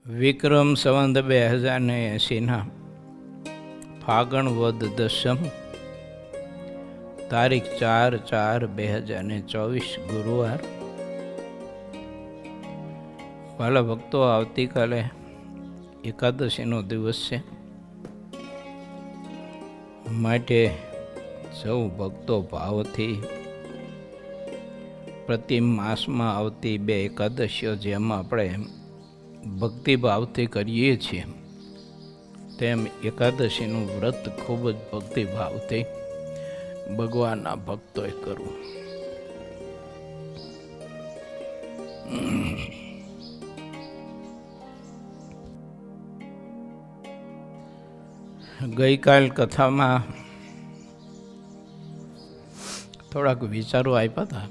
વિક્રમ સંવત 2080 ફાગણ વદ દસમ તારીખ 4/4/2024 ગુરુવાર. વાલા ભક્તો, આવતીકાલે એકાદશીનો દિવસ છે, માટે સૌ ભક્તો ભાવથી પ્રતિ માસમાં આવતી 2 એકાદશીઓ જેમાં આપણે ભક્તિભાવથી કરીએ છીએ, તેમ એકાદશીનું વ્રત ખૂબ જ ભક્તિભાવથી ભગવાનના ભક્તોએ કરવું. ગઈકાલ કથામાં થોડાક વિચારો આપ્યા હતા.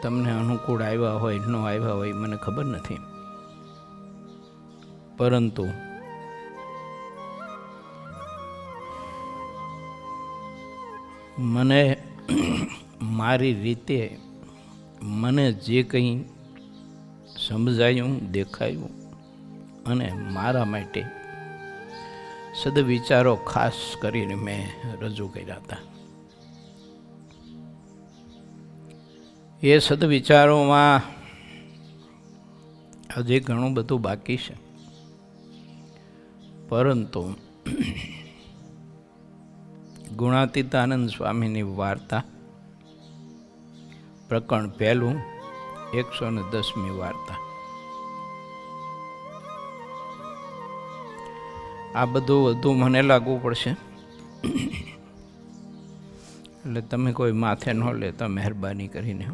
તમને અનુકૂળ આવ્યા હોય ન આવ્યા હોય મને ખબર નથી, પરંતુ મને મારી રીતે મને જે કંઈ સમજાયું, દેખાયું અને મારા માટે સદવિચારો ખાસ કરીને મેં રજૂ કર્યા હતા. એ સદવિચારોમાં હજી ઘણું બધું બાકી છે, પરંતુ ગુણાતીતાનંદ સ્વામીની વાર્તા, પ્રકરણ 1, 110મી વાર્તા. આ બધું વધુ મને લાગવું પડશે, એટલે તમે કોઈ માથે ન લેતા મહેરબાની કરીને.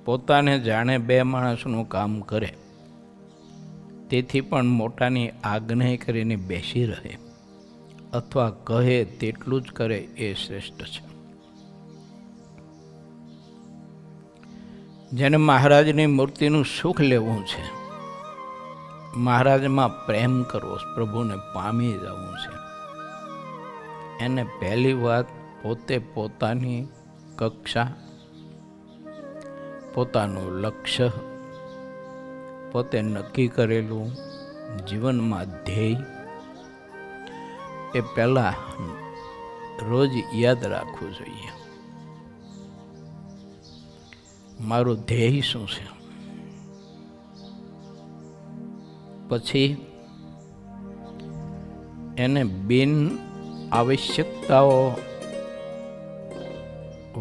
પોતાને જાણે 2 માણસનું કામ કરે, તેથી પણ મોટાની આજ્ઞા કરીને બેસી રહે અથવા કહે તેટલું જ કરે એ શ્રેષ્ઠ છે. જેને મહારાજની મૂર્તિનું સુખ લેવું છે, મહારાજમાં પ્રેમ કરવો, પ્રભુને પામી જવું છે, એને પહેલી વાત પોતે પોતાની કક્ષા, પોતાનું લક્ષ્ય, પોતે નક્કી કરેલું જીવનમાં ધ્યેય એ પહેલાં રોજ યાદ રાખવું જોઈએ. મારું ધ્યેય શું છે? પછી એને બિન આવશ્યકતાઓ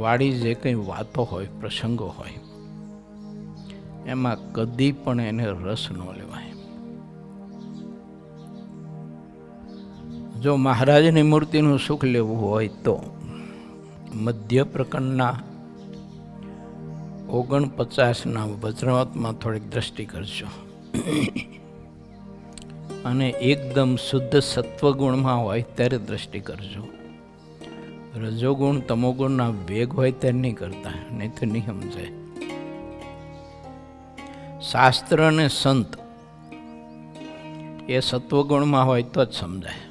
વાળી જે કંઈ વાતો હોય, પ્રસંગો હોય, એમાં કદી પણ એને રસ ન લેવાય. જો મહારાજની મૂર્તિનું સુખ લેવું હોય તો મધ્ય પ્રકરણના 49ના વચનાવતમાં થોડીક દ્રષ્ટિ કરજો અને એકદમ શુદ્ધ સત્વગુણમાં હોય ત્યારે દ્રષ્ટિ કરજો. રજોગુણ તમોગુણના વેગ હોય ત્યારે નહીં કરતા, નહીં તો નહીં સમજાય. શાસ્ત્ર અને સંત એ સત્વગુણમાં હોય તો જ સમજાય,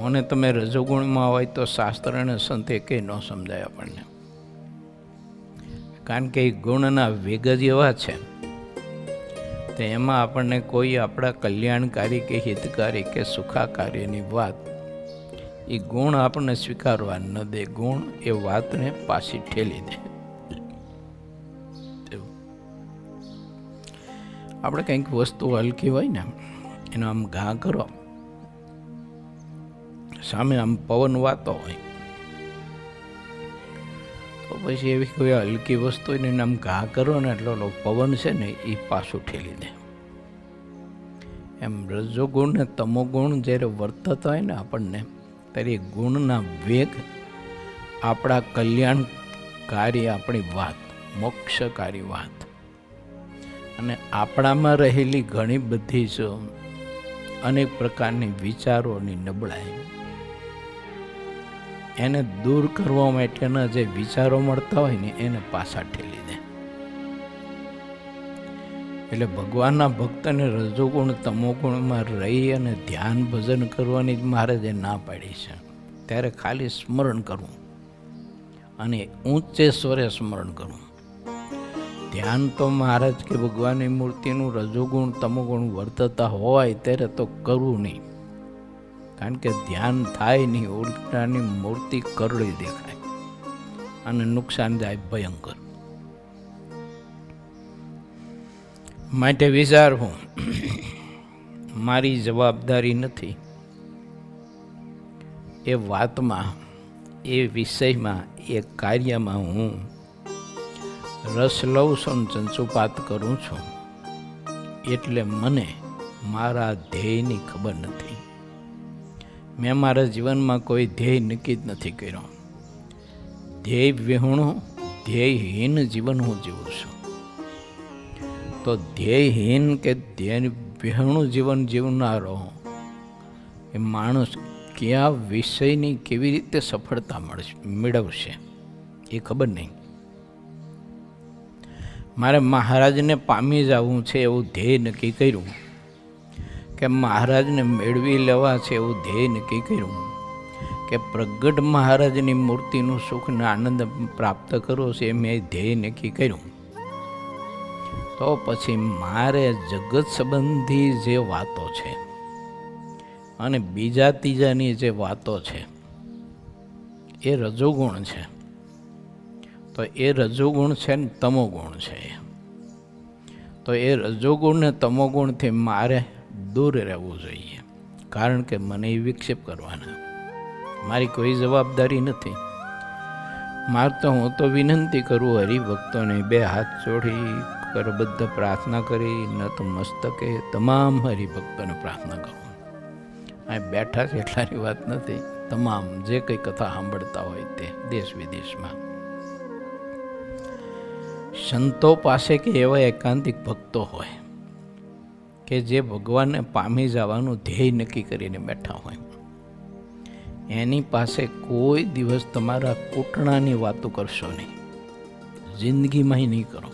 અને તમે રજોગુણમાં હોય તો શાસ્ત્ર અને સંત એકેય ન સમજાય આપણને. કારણ કે એ ગુણના વેગ જ એવા છે, તો એમાં આપણને કોઈ આપણા કલ્યાણકારી કે હિતકારી કે સુખાકારીની વાત એ ગુણ આપણને સ્વીકારવા ન દે. ગુણ એ વાતને પાછી ઠેલી દે. આપણે કંઈક વસ્તુ હલકી હોય ને, એનો આમ ઘા કરો, સામે આમ પવન વાતો હોય, તો પછી એવી કોઈ હલકી વસ્તુ એને આમ ઘા કરો ને એટલો પવન છે ને એ પાછું ઠેલી દે. એમ રજોગુણ ને તમોગુણ જ્યારે વર્તતા હોય ને આપણને, ત્યારે એ ગુણના વેગ આપણા કલ્યાણકારી, આપણી વાત, મોક્ષકારી વાત, અને આપણામાં રહેલી ઘણી બધી જ અનેક પ્રકારની વિચારોની નબળાઈ, એને દૂર કરવા માટેના જે વિચારો મળતા હોય ને એને પાછા ઠેલી દે. એટલે ભગવાનના ભક્તને રજોગુણ તમોગુણમાં રહી અને ધ્યાન ભજન કરવાની જ મહારાજે ના પાડી છે. ત્યારે ખાલી સ્મરણ કરવું અને ઊંચે સ્વરે સ્મરણ કરવું. ધ્યાન તો મહારાજ કે ભગવાનની મૂર્તિનું રજોગુણ તમોગુણ વર્તતા હોય ત્યારે તો કરવું નહીં, કારણ કે ધ્યાન થાય નહીં, ઉલટાની મૂર્તિ કરડી દેખાય અને નુકસાન જાય ભયંકર. માટે વિચારવું મારી જવાબદારી નથી એ વાતમાં, એ વિષયમાં, એ કાર્યમાં હું રસ લઉં છું ને ચંચુપાત કરું છું, એટલે મને મારા ધ્યેયની ખબર નથી. મેં મારા જીવનમાં કોઈ ધ્યેય નક્કી જ નથી કર્યો. ધ્યેય વિહોણું, ધ્યેયહીન જીવન હું જીવું છું. તો ધ્યેયહીન કે ધ્યેય વિહોણું જીવન જીવનારો એ માણસ કયા વિષયની કેવી રીતે સફળતા મેળવશે એ ખબર નહીં. મારે મહારાજને પામી જવું છે એવું ધ્યેય નક્કી કર્યું, કે મહારાજને મેળવી લેવા છે એવું ધ્યેય નક્કી કર્યું, કે પ્રગટ મહારાજની મૂર્તિનું સુખ ને આનંદ પ્રાપ્ત કરવો છે મેં ધ્યેય નક્કી કર્યું, તો પછી મારે જગત સંબંધી જે વાતો છે અને બીજા ત્રીજાની જે વાતો છે એ રજોગુણ છે. તો એ રજોગુણ છે ને તમોગુણ છે. તો એ રજોગુણ ને તમોગુણથી મારે દૂર રહેવું જોઈએ, કારણ કે મને એ વિક્ષેપ કરવાના, મારી કોઈ જવાબદારી નથી. મારે તો હું તો વિનંતી કરું હરિભક્તોને, બે હાથ જોડી કરબદ્ધ પ્રાર્થના કરી નતમસ્તકે તમામ હરિભક્તોને પ્રાર્થના કરું. આ બેઠા છે એટલાની વાત નથી, તમામ જે કંઈ કથા સાંભળતા હોય તે દેશ વિદેશમાં સંતો પાસે કે એવા એકાંતિક ભક્તો હોય કે જે ભગવાનને પામી જવાનું ધ્યેય નક્કી કરીને બેઠા હોય, એની પાસે કોઈ દિવસ તમારા કૂટણાની વાતો કરશો નહીં, જિંદગીમાં નહીં કરો.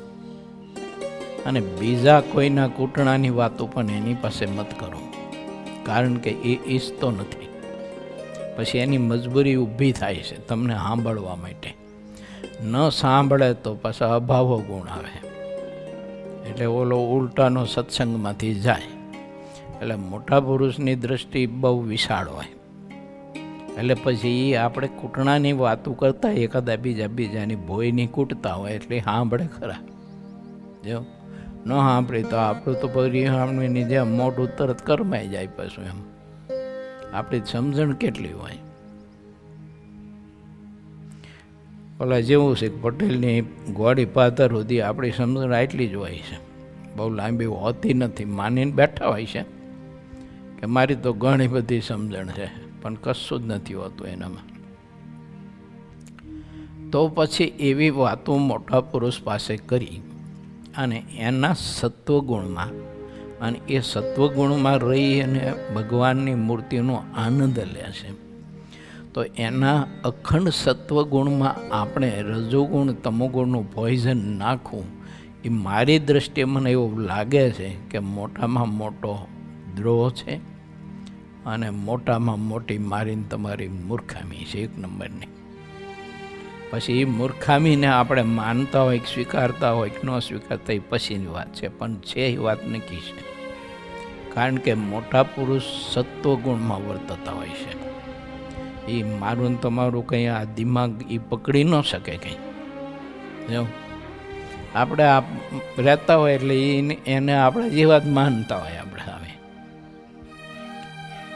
અને બીજા કોઈના કૂટણાની વાતો પણ એની પાસે મત કરો, કારણ કે એ ઈચ્છતો નથી. પછી એની મજબૂરી ઊભી થાય છે તમને સાંભળવા માટે. ન સાંભળે તો પાછા અભાવો ગુણ આવે, એટલે ઓલો ઉલટાનો સત્સંગમાંથી જાય. એટલે મોટા પુરુષની દ્રષ્ટિ બહુ વિશાળ હોય, એટલે પછી એ આપણે કૂટણાની વાતો કરતા એકાદા બીજાની ભોયની કૂટતા હોય એટલે સાંભળે ખરા. જો ન સાંભળી તો આપણું તો પરિણામની જેમ મોઢું તરત કરમાઈ જાય પાછું. એમ આપણી સમજણ કેટલી હોય. ઓલા જેવું છે પટેલની ગોળી પાતર સુધી આપણી સમજણ આટલી જ હોય છે, બહુ લાંબી હોતી નથી. માનીને બેઠા હોય છે કે મારી તો ઘણી બધી સમજણ છે, પણ કશું જ નથી હોતું એનામાં. તો પછી એવી વાતો મોટા પુરુષ પાસે કરી અને એના સત્વગુણમાં, અને એ સત્વગુણમાં રહી અને ભગવાનની મૂર્તિનો આનંદ લે છે. તો એના અખંડ સત્વગુણમાં આપણે રજોગુણ તમોગુણનું પોઈઝન નાખવું, એ મારી દૃષ્ટિએ મને એવું લાગે છે કે મોટામાં મોટો દ્રોહ છે અને મોટામાં મોટી મારીને તમારી મૂર્ખામી છે, 1 નંબરની. પછી એ મૂર્ખામીને આપણે માનતા હોય, સ્વીકારતા હોય કે ન સ્વીકારતા, એ પછીની વાત છે, પણ છે એ વાત નક્કી છે. કારણ કે મોટા પુરુષ સત્વગુણમાં વર્તતા હોય છે. એ મારું તમારું કંઈ આ દિમાગ એ પકડી ન શકે કંઈ. જો આપણે આ રહેતા હોય એટલે એને આપણે જે વાત માનતા હોય આપણે આવે.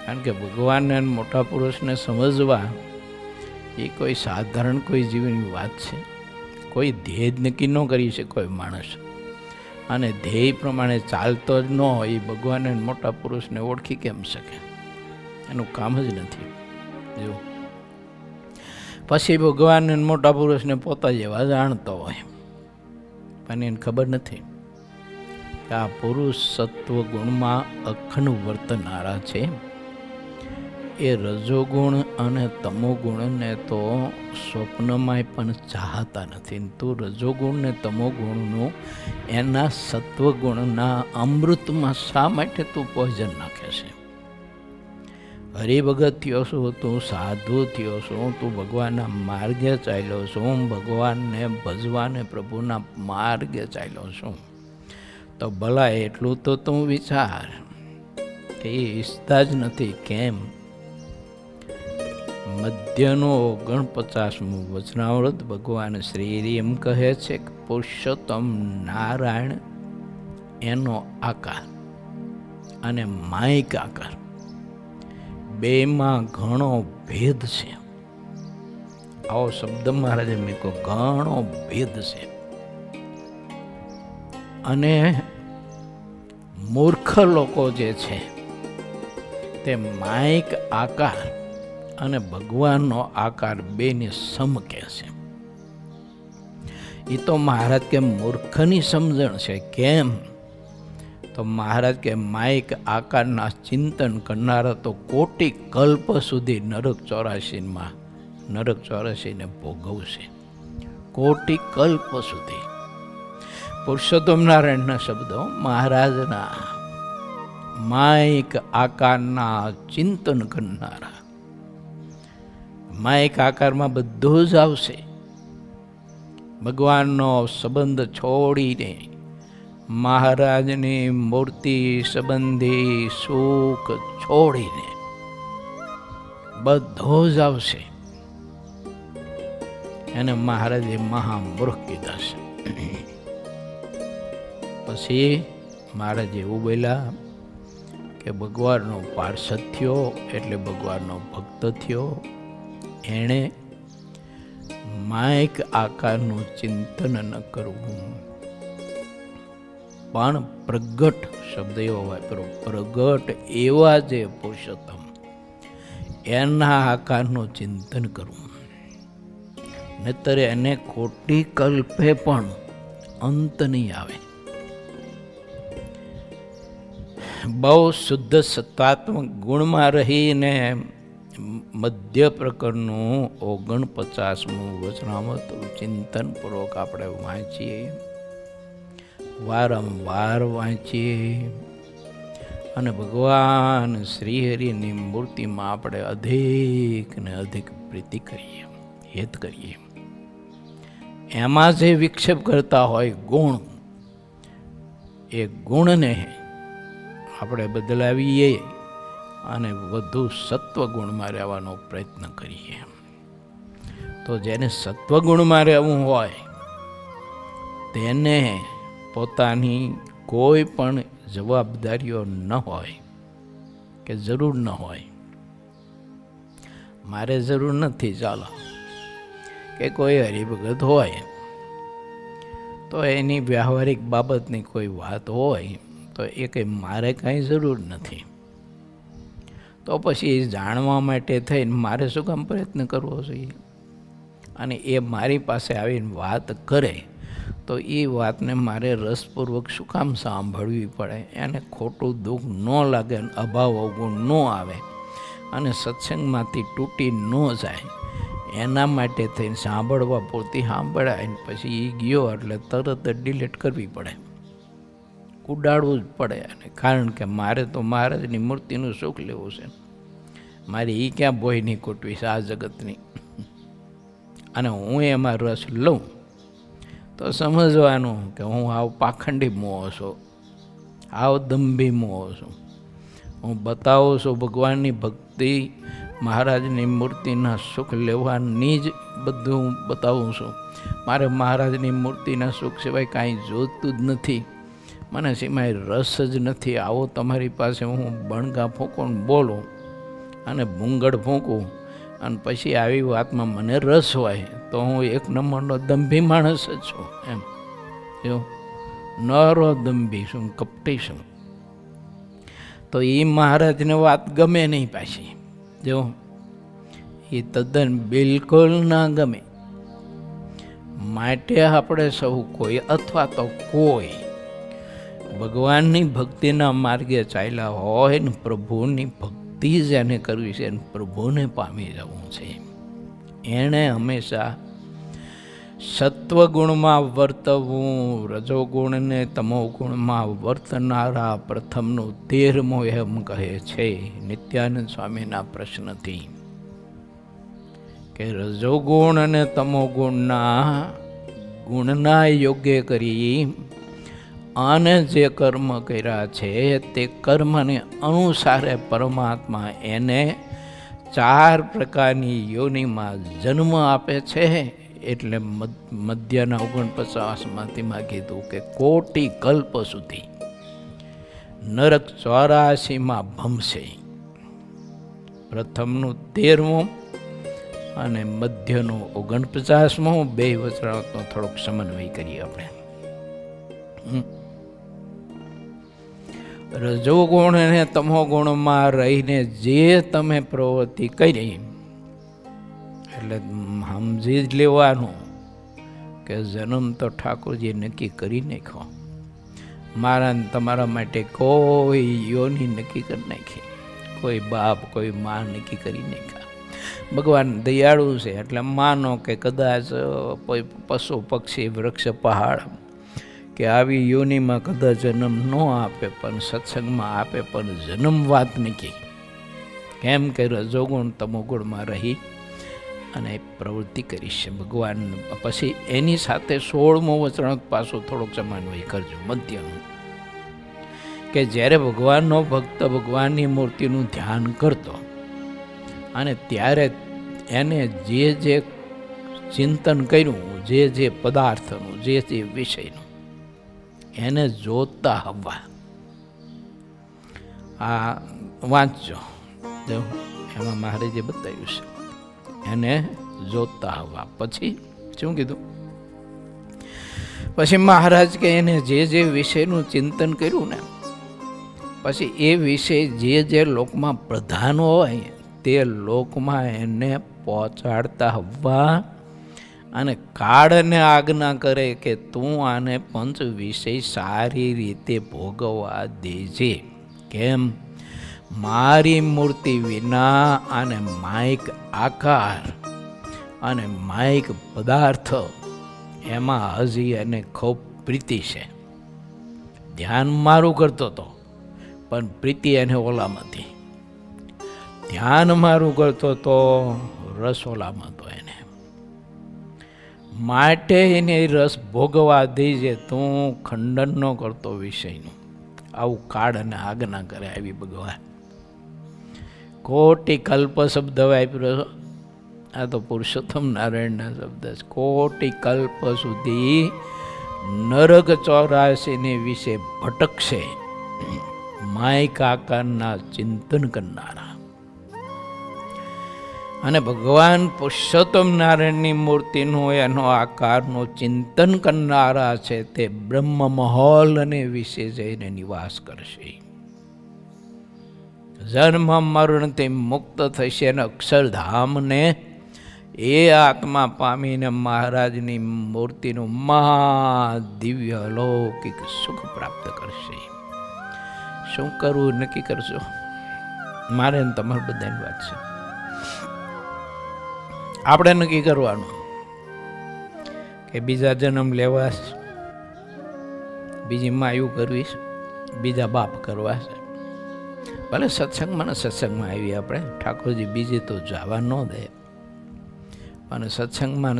કારણ કે ભગવાનને મોટા પુરુષને સમજવા એ કોઈ સાધારણ કોઈ જીવનની વાત છે. કોઈ ધ્યેય જ નક્કી ન કરી શકે કોઈ માણસ, અને ધ્યેય પ્રમાણે ચાલતો જ ન હોય એ ભગવાનને મોટા પુરુષને ઓળખી કેમ શકે? એનું કામ જ નથી. જો પછી ભગવાન મોટા પુરુષને પોતા જેવા જાણતો હોય, પણ એને ખબર નથી કે આ પુરુષ સત્વગુણમાં અખંડ વર્તનારા છે. એ રજોગુણ અને તમોગુણને તો સ્વપ્નમાંય પણ ચાહતા નથી. તું રજોગુણ ને તમોગુણનું એના સત્વગુણના અમૃતમાં શા માટે તું પોઈઝન નાખે છે? હરિભગત થયો છું, તું સાધુ થયો છું, તું ભગવાનના માર્ગે ચાલ્યો છું, હું ભગવાનને ભજવાને પ્રભુના માર્ગે ચાલ્યો છું, તો ભલા એટલું તો તું વિચાર કે એ ઈચ્છતા જ નથી. કેમ? મધ્યનું 49મું વચનામૃત ભગવાન શ્રી એમ કહે છે કે પુરુષોત્તમ નારાયણ એનો આકાર અને માયિક આકાર બેમાં ઘણો ભેદ છે. આવો શબ્દ મહારાજે મૂક્યો, ઘણો ભેદ છે. અને મૂર્ખ લોકો જે છે તે માયિક આકાર અને ભગવાનનો આકાર બેને સમ કહે છે. એ તો મહારાજ કે મૂર્ખની સમજણ છે. કેમ? તો મહારાજ કે માયિક આકારના ચિંતન કરનારા તો કોટી કલ્પ સુધી નરક 84 ભોગવશે. કોટી કલ્પ સુધી. પુરુષોત્તમ નારાયણના શબ્દો મહારાજના માયિક આકારના ચિંતન કરનારા. માયિક આકારમાં બધું જ આવશે. ભગવાનનો સંબંધ છોડીને મહારાજની મૂર્તિ સંબંધી સુખ છોડીને બધો જ આવશે. એને મહારાજે મહામૂર્ખ કીધા છે. પછી મહારાજે એવું બોલ્યા કે ભગવાનનો પાર્ષદ થયો એટલે ભગવાનનો ભક્ત થયો. એણે માયિક આકારનું ચિંતન ન કરવું, પણ પ્રગટ શબ્દ એવો વાપરો, પ્રગટ એવા જે પુરુષોત્તમ એના આકારનું ચિંતન કરવું. નહીતર એને ખોટી કલ્પે પણ અંત નહીં આવે. બહુ શુદ્ધ સત્વાત્મક ગુણમાં રહીને મધ્ય પ્રકરણનું 49મું વચનામૃત ચિંતનપૂર્વક આપણે વાંચીએ, વારંવાર વાંચીએ અને ભગવાન શ્રીહરિની મૂર્તિમાં આપણે અધિક ને અધિક પ્રીતિ કરીએ, હેત કરીએ. એમાં જે વિક્ષેપ કરતા હોય ગુણ, એ ગુણને આપણે બદલાવીએ અને વધુ સત્વગુણમાં રહેવાનો પ્રયત્ન કરીએ. તો જેને સત્વગુણમાં રહેવું હોય તેને પોતાની કોઈ પણ જવાબદારીઓ ન હોય કે જરૂર ન હોય. મારે જરૂર નથી, ચાલો કે કોઈ હરિભગત હોય તો એની વ્યવહારિક બાબતની કોઈ વાત હોય તો એ કંઈ મારે કાંઈ જરૂર નથી. તો પછી એ જાણવા માટે થઈને મારે શું કામ પ્રયત્ન કરવો જોઈએ? અને એ મારી પાસે આવીને વાત કરે તો એ વાતને મારે રસપૂર્વક શું કામ સાંભળવી પડે? એને ખોટું દુઃખ ન લાગે, અભાવ અવગુણ ન આવે અને સત્સંગમાંથી તૂટી ન જાય, એના માટે થઈને સાંભળવા પૂરતી સાંભળાય. પછી એ ગયો એટલે તરત જ ડિલીટ કરવી પડે, ઉડાડવું જ પડે. અને કારણ કે મારે તો મહારાજની મૂર્તિનું સુખ લેવું છે. મારે એ ક્યાં ભોયની કૂટવી છે આ જગતની. અને હું એમાં રસ લઉં તો સમજવાનું કે હું આવ પાખંડી મોહ છું, આવ દંભી મોહ છું. હું બતાવું છું ભગવાનની ભક્તિ, મહારાજની મૂર્તિના સુખ લેવાની જ બધું હું બતાવું છું. મારે મહારાજની મૂર્તિના સુખ સિવાય કાંઈ જોતું જ નથી, મને સિવાય રસ જ નથી. આવો તમારી પાસે હું બણગા ફૂંકું બોલું અને ભૂંગળ ફૂંકું અને પછી આવી વાતમાં મને રસ હોય તો હું એક નંબરનો દંભી માણસ જ છું. એમ જો નરો દંભી છું, કપટી છું. તો એ મહારાજને વાત ગમે નહીં પાછી. જો એ તદ્દન બિલકુલ ના ગમે. માટે આપણે સૌ કોઈ અથવા તો કોઈ ભગવાનની ભક્તિના માર્ગે ચાલ્યા હોય ને પ્રભુની ભક્તિ જેને કરવી છે, પ્રભુને પામી જવું છે, એણે હંમેશા સત્વગુણમાં વર્તવું, રજોગુણને તમોગુણમાં વર્તનારા પ્રથમનું 13મો એમ કહે છે નિત્યાનંદ સ્વામીના પ્રશ્નથી કે રજોગુણ અને તમોગુણના ગુણના યોગ્ય કરી અને જે કર્મ કર્યા છે તે કર્મને અનુસારે પરમાત્મા એને 4 પ્રકારની યોનિમાં જન્મ આપે છે. એટલે મધ્યના 49માંથી કીધું કે કોટી કલ્પ સુધી નરક 84માં ભમશે. પ્રથમનું 13મું અને મધ્યનું 49મું, 2 વચનાત્મકનો થોડોક સમન્વય કરીએ આપણે. રજોગુણ અને તમોગુણમાં રહીને જે તમે પ્રવૃત્તિ કરી એટલે સમજી જ લેવાનું કે જન્મ તો ઠાકોરજી નક્કી કરી નાખ્યો. મારા તમારા માટે કોઈ યોની નક્કી કરી નાખી, કોઈ બાપ કોઈ મા નક્કી કરી નાખ્યા. ભગવાન દયાળુ છે એટલે માનો કે કદાચ કોઈ પશુ પક્ષી વૃક્ષ પહાડ કે આવી યોનિમાં કદાચ જન્મ ન આપે પણ સત્સંગમાં આપે, પણ જન્મ વાત નક્કી. કેમ કે રજોગુણ તમોગુણમાં રહી અને પ્રવૃત્તિ કરી છે ભગવાન. પછી એની સાથે 16મો વચનામૃત પાછું થોડોક સમન્વય કરજો મધ્યનું, કે જ્યારે ભગવાનનો ભક્ત ભગવાનની મૂર્તિનું ધ્યાન કરતો અને ત્યારે એને જે જે ચિંતન કર્યું, જે જે પદાર્થનું, જે જે વિષયનું એને જોતા હવા. આ વાંચજો, એમાં મહારાજે બતાવ્યું છે એને જોતા હવા. પછી શું કીધું? પછી મહારાજ કે એને જે જે વિષયનું ચિંતન કર્યું ને પછી એ વિષય જે જે લોકમાં પ્રધાન હોય તે લોકમાં એને પહોંચાડતા હવા અને કાળને આજ્ઞા કરે કે તું આને પંચ વિષય સારી રીતે ભોગવવા દેજે. કેમ? મારી મૂર્તિ વિના અને માયિક આકાર અને માયિક પદાર્થ એમાં હજી એને ખૂબ પ્રીતિ છે. ધ્યાન મારું કરતો હતો પણ પ્રીતિ એને ઓલામાં હતી. ધ્યાન મારું કરતો તો રસ ઓલામાં હતો એને. માટે એને રસ ભોગવા દેજે, તું ખંડન ન કરતો વિષયનું. આવું કાળ અને આજ્ઞા કરે આવી ભગવાન. કોટી કલ્પ શબ્દ વાપર્યો, આ તો પુરુષોત્તમ નારાયણના શબ્દ છે. કોટી કલ્પ સુધી નરક 84ને વિશે ભટકશે માયિક આકારના ચિંતન કરનારા. અને ભગવાન પુરુષોત્તમ નારાયણની મૂર્તિનું એનો આકારનું ચિંતન કરનારા છે તે બ્રહ્મ મહોલ અને વિશે જઈને નિવાસ કરશે. જન્મ મરણથી મુક્ત થશે અને અક્ષરધામને એ આત્મા પામીને મહારાજની મૂર્તિનું મહાદિવ્ય અલૌકિક સુખ પ્રાપ્ત કરશે. શું કરવું નક્કી કરશો? મારે તમારે બધાની વાત છે. આપણે નક્કી કરવાનું કે બીજા જન્મ લેવા છે, બીજી માયું કરવી છે, બીજા બાપ કરવા છે. ભલે સત્સંગમાં ને સત્સંગમાં આવી આપણે ઠાકોરજી બીજે તો જવા ન દે, પણ સત્સંગમાં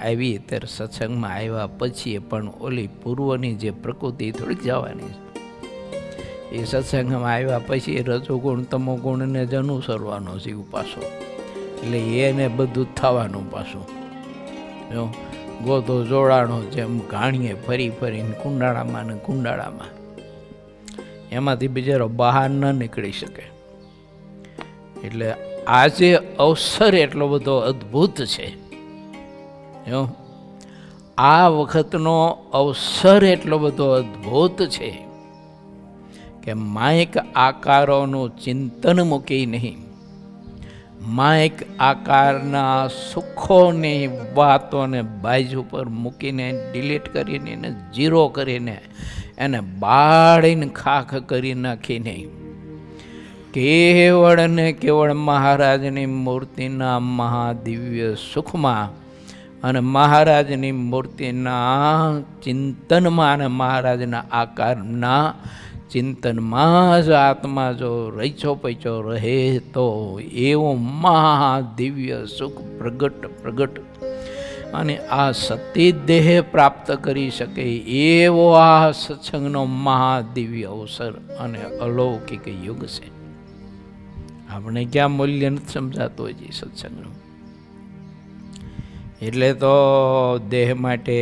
આવી ત્યારે સત્સંગમાં આવ્યા પછી પણ ઓલી પૂર્વની જે પ્રકૃતિ થોડીક જવાની છે. એ સત્સંગમાં આવ્યા પછી રજોગુણ તમોગુણને જ અનુસરવાનો છે પાછો. એટલે એને બધું થવાનું પાછું. જો ગોધો જોડાણો જેમ ઘાણીએ ફરી ફરીને કુંડાળામાં ને કુંડાળામાં, એમાંથી બિચારો બહાર ન નીકળી શકે. એટલે આજે અવસર એટલો બધો અદ્ભુત છે. જો આ વખતનો અવસર એટલો બધો અદ્ભુત છે કે માયિક આકારોનું ચિંતન મૂકી નહીં, માયિક આકારના સુખોની વાતોને બાજુ ઉપર મૂકીને ડિલીટ કરીને એને ઝીરો કરીને એને બાળીને ખાખ કરી નાખીને કેવળ ને કેવળ મહારાજની મૂર્તિના મહાદિવ્ય સુખમાં અને મહારાજની મૂર્તિના ચિંતનમાં અને મહારાજના આકારના ચિંતનમાં જ આત્મા જો રહીચો પૈચો રહે તો એવું મહાદિવ્ય સુખ પ્રગટ અને આ સતી દેહ પ્રાપ્ત કરી શકે એવો આ સત્સંગનો મહાદિવ્ય અવસર અને અલૌકિક યુગ છે. આપણે ક્યાં મૂલ્ય નથી સમજાતું હોય છે સત્સંગનું. એટલે તો દેહ માટે,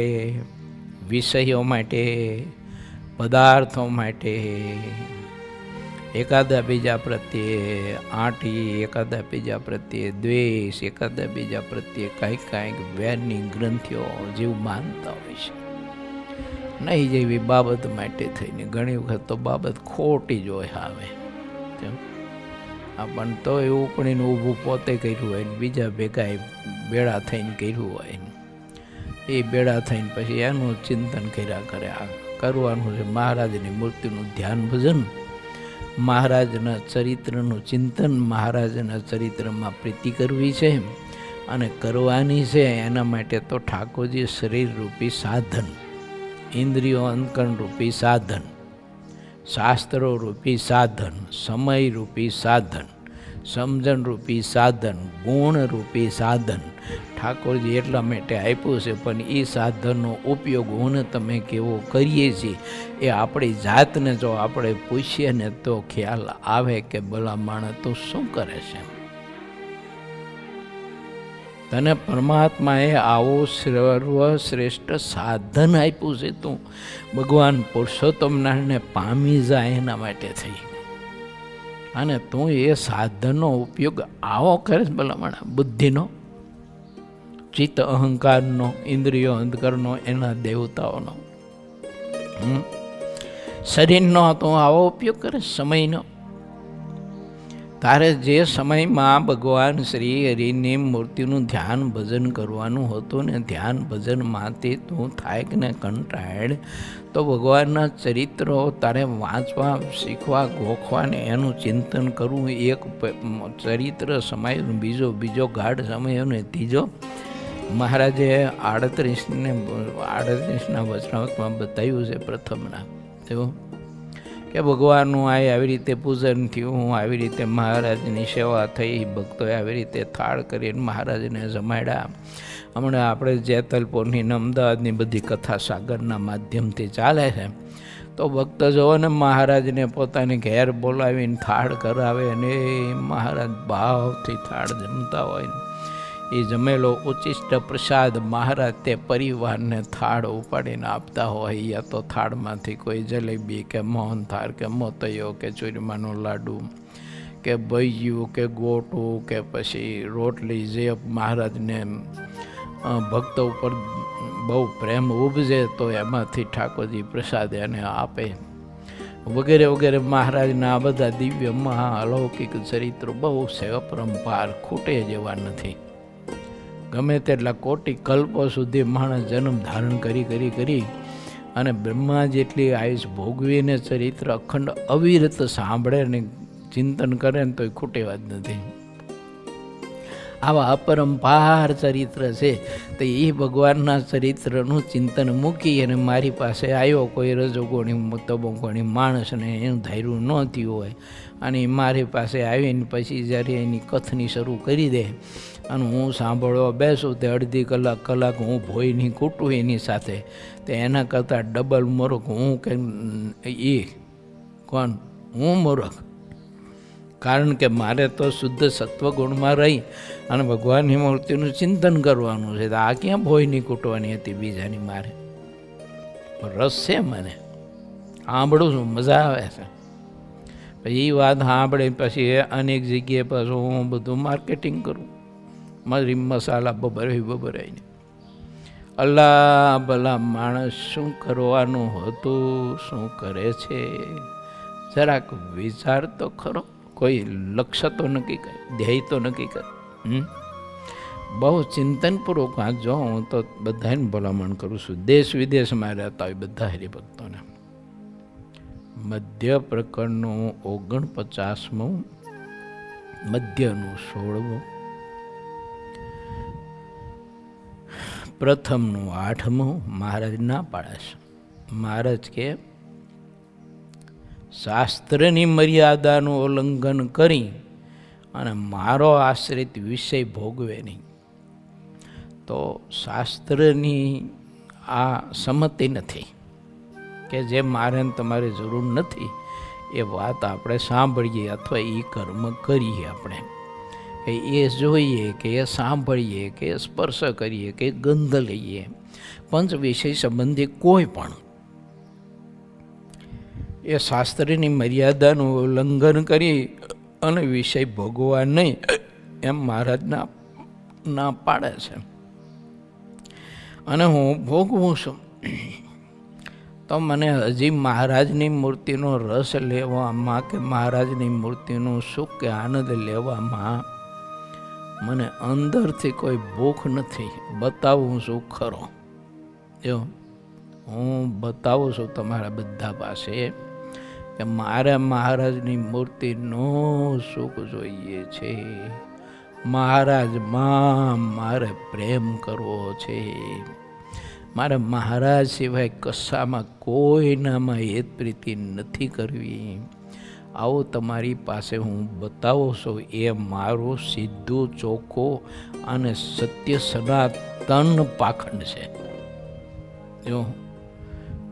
વિષયો માટે, પદાર્થો માટે, એકાદા બીજા પ્રત્યે આંટી, એકાદા બીજા પ્રત્યે દ્વેષ, એકાદા બીજા પ્રત્યે કાંઈક વેરની ગ્રંથિઓ જીવ માનતા હોય છે. નહીં જેવી બાબત માટે થઈને ઘણી વખત તો બાબત ખોટી જ હોય આવે. પણ તો એવું પણ એનું ઊભું પોતે કર્યું હોય ને બીજા ભેગા બેડા થઈને કર્યું હોય ને એ બેડા થઈને પછી એનું ચિંતન કર્યા કરે. આ કરવાનું છે મહારાજની મૂર્તિનું ધ્યાન ભજન, મહારાજના ચરિત્રનું ચિંતન, મહારાજના ચરિત્રમાં પ્રીતિ કરવી છે અને કરવાની છે. એના માટે તો ઠાકોરજી શરીર રૂપી સાધન, ઇન્દ્રિયો અંતકરણ રૂપી સાધન, શાસ્ત્રો રૂપી સાધન, સમય રૂપી સાધન, સમજણ રૂપી સાધન, ગુણ રૂપી સાધન ઠાકોરજી એટલા માટે આપ્યું છે. પણ એ સાધનનો ઉપયોગ હું તમે કેવો કરીએ છીએ એ આપણી જાતને જો આપણે પૂછીએ ને તો ખ્યાલ આવે કે ભલા માણસ તું શું કરે છે. તને પરમાત્માએ આવો સર્વશ્રેષ્ઠ સાધન આપ્યું છે, તું ભગવાન પુરુષોત્તમ નારાયણને પામી જાય એના માટે થઈ અને તું એ સાધનનો ઉપયોગ આવો કરે ભલામણ બુદ્ધિનો, ચિત્ત અહંકારનો, ઇન્દ્રિયો અંતકરણનો, એના દેવતાઓનો, શરીરનો તું આવો ઉપયોગ કરે. સમયનો તારે જે સમયમાં ભગવાન શ્રી હરિની મૂર્તિનું ધ્યાન ભજન કરવાનું હતું ને ધ્યાન ભજનમાંથી તું થાય કે ને કંટાળ તો ભગવાનના ચરિત્રો તારે વાંચવા, શીખવા, ગોખવા ને એનું ચિંતન કરવું. એક ચરિત્ર સમય, બીજો ગાઢ સમય ને ત્રીજો મહારાજે 38ના વચનામૃતમાં બતાવ્યું છે પ્રથમના તેવું કે ભગવાનનું આવી રીતે પૂજન થયું, આવી રીતે મહારાજની સેવા થઈ, ભક્તોએ આવી રીતે થાળ કરીને મહારાજને જમાડ્યા. હમણાં આપણે જેતલપુરની ને અમદાવાદની બધી કથા સાગરના માધ્યમથી ચાલે છે. તો ભક્તો જોવો ને મહારાજને પોતાને ઘેર બોલાવીને થાળ કરાવે અને મહારાજ ભાવથી થાળ જમતા હોય ને એ જમેલો ઉચ્ચિષ્ટ પ્રસાદ મહારાજ તે પરિવારને થાળ ઉપાડીને આપતા હોય. યા તો થાળમાંથી કોઈ જલેબી કે મોહનથાળ કે મોતૈયો કે ચૂરમાનો લાડુ કે બૈયું કે ગોટું કે પછી રોટલી જે મહારાજને ભક્તો ઉપર બહુ પ્રેમ ઉપજે તો એમાંથી ઠાકોરજી પ્રસાદ એને આપે વગેરે વગેરે. મહારાજના આ બધા દિવ્ય મહા અલૌકિક ચરિત્રો બહુ છે, અપરંપાર, ખૂટે જેવા નથી. ગમે તેટલા કોટી કલ્પો સુધી માણસ જન્મ ધારણ કરી અને બ્રહ્મા જેટલી આયુષ ભોગવીને ચરિત્ર અખંડ અવિરત સાંભળે ને ચિંતન કરે ને તો એ ખૂટેવા જ નથી. આવા અપરંપાર ચરિત્ર છે. તો એ ભગવાનના ચરિત્રનું ચિંતન મૂકી અને મારી પાસે આવ્યો કોઈ રજોગુણી તમોગુણી માણસને એનું ધાર્યું ન થયું હોય અને મારી પાસે આવીને પછી જ્યારે એની કથની શરૂ કરી દે અને હું સાંભળવા બેસું તે અડધી કલાક હું ભોયની કૂટું એની સાથે, તો એના કરતાં ડબલ મૂર્ખ હું કે એ કોણ? હું મૂર્ખ. કારણ કે મારે તો શુદ્ધ સત્વગુણમાં રહી અને ભગવાનની મૂર્તિનું ચિંતન કરવાનું છે. તો આ ક્યાં ભોયની કૂટવાની હતી બીજાની? મારે રસ છે, મને સાંભળું છું, મજા આવે છે. પછી એ વાત સાંભળે પછી અનેક જગ્યાએ પાછું હું બધું માર્કેટિંગ કરું, મારી મસાલા બબરાઈને. અલ્લાહ ભલા માણસ શું કરવાનું હતું, શું કરે છે, જરાક વિચાર તો ખરો. કોઈ લક્ષ્ય તો નક્કી કરે, ધ્યેય તો નક્કી કરે. બહુ ચિંતનપૂર્વક વાંચજો. હું તો બધાને ભલામણ કરું છું, દેશ વિદેશમાં રહેતા હોય બધા હરિભક્તોને. મધ્ય પ્રકરણનું 49મું, મધ્યનું 16મું, પ્રથમનું 8મું મહારાજ ના પાડે છે. મહારાજ કે શાસ્ત્રની મર્યાદાનું ઉલ્લંઘન કરી અને મારો આશ્રિત વિષય ભોગવે નહીં તો શાસ્ત્રની આ સંમતિ નથી કે જે મારે તમારે જરૂર નથી એ વાત આપણે સાંભળીએ અથવા એ કર્મ કરીએ. આપણે કે એ જોઈએ કે એ સાંભળીએ કે સ્પર્શ કરીએ કે ગંધ લઈએ, પંચ વિષય સંબંધી કોઈ પણ એ શાસ્ત્રની મર્યાદાનું ઉલ્લંઘન કરી અને વિષય ભોગવા નહીં એમ મહારાજના ના પાડે છે. અને હું ભોગવું છું તો મને હજી મહારાજની મૂર્તિનો રસ લેવામાં કે મહારાજની મૂર્તિનું સુખ કે આનંદ લેવામાં મને અંદરથી કોઈ ભૂખ નથી. બતાવું છું ખરો, જો હું બતાવું છું તમારા બધા પાસે કે મારે મહારાજની મૂર્તિનું સુખ જોઈએ છે, મહારાજમાં મારે પ્રેમ કરવો છે, મારે મહારાજ સિવાય કશામાં કોઈનામાં હેત પ્રીતિ નથી કરવી. આવું તમારી પાસે હું બતાવું છું. એ મારું સીધું ચોખ્ખું અને સત્ય સનાતન પાખંડ છે. જો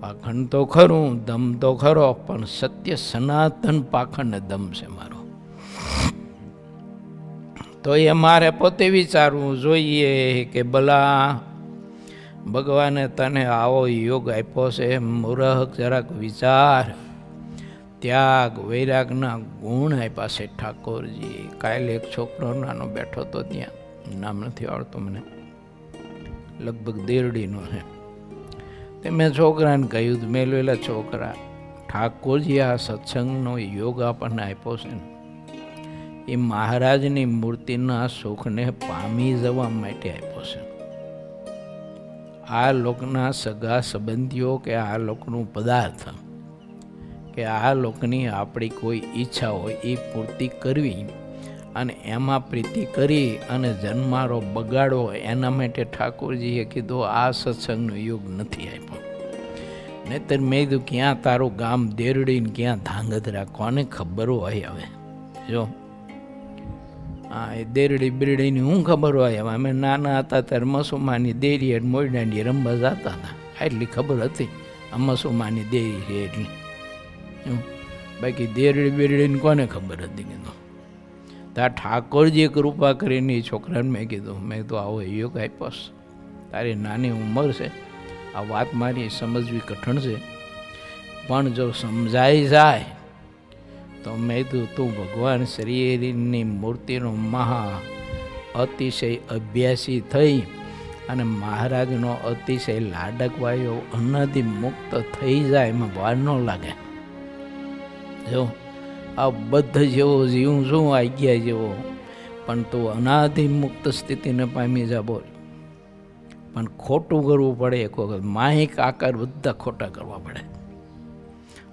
પાખંડ તો ખરું, દમ તો ખરો, પણ સત્ય સનાતન પાખંડ દમ છે મારો. તો એ મારે પોતે વિચારવું જોઈએ કે ભલા ભગવાને તને આવો યોગ આપ્યો છે, મૂરખ જરાક વિચાર. ત્યાગ વૈરાગના ગુણ આપ્યા છે ઠાકોરજી. કાલે એક છોકરો નાનો બેઠો તો ત્યાં, નામ નથી આવડતું મને, લગભગ દેરડીનો છે. તે મેં છોકરાને કહ્યું, મેલવેલા છોકરા, ઠાકોરજી આ સત્સંગનો યોગ આપણને આપ્યો છે ને એ મહારાજની મૂર્તિના સુખને પામી જવા માટે આપ્યો છે. આ લોકના સગા સંબંધીઓ કે આ લોકનું પદાર્થ કે આ લોકની આપણી કોઈ ઈચ્છા હોય એ પૂર્તિ કરવી અને એમાં પ્રીતિ કરી અને જન્મારો બગાડો, એના માટે ઠાકોરજીએ કીધું આ સત્સંગનો યોગ નથી આપ્યો. નહીતર મેં કીધું ક્યાં તારું ગામ દેરડીને ક્યાં ધાંગધ્રા, કોને ખબર હોય. હવે જો હા, એ દેરડી બિરડીની હું ખબર હોય. હવે અમે નાના હતા ત્યારે મસુમાની દેરી અને મોરડાંડી રમવા જતા હતા, એટલી ખબર હતી આ મસુમાની દેરી છે એટલી. બાકી દેરડી બિરડીને કોને ખબર હતી કીધું. ત્યાં ઠાકોરજીએ કૃપા કરીને એ છોકરાને મેં કીધું આવો યોગ આપ્યો, તારી નાની ઉંમર છે, આ વાત મારી સમજવી કઠણ છે, પણ જો સમજાઈ જાય તો મેં કીધું તું ભગવાન શ્રીની મૂર્તિનો મહા અતિશય અભ્યાસી થઈ અને મહારાજનો અતિશય લાડકવાયો અનાદિ મુક્ત થઈ જાય, એમાં વાર ન લાગે. જો આ બધા જેવો જીવું છું આજ્ઞા જેવો, પણ તું અનાદિ મુક્ત સ્થિતિને પામી જા. બોલ, પણ ખોટું કરવું પડે. એક વખત માહિક આકાર બધા ખોટા કરવા પડે.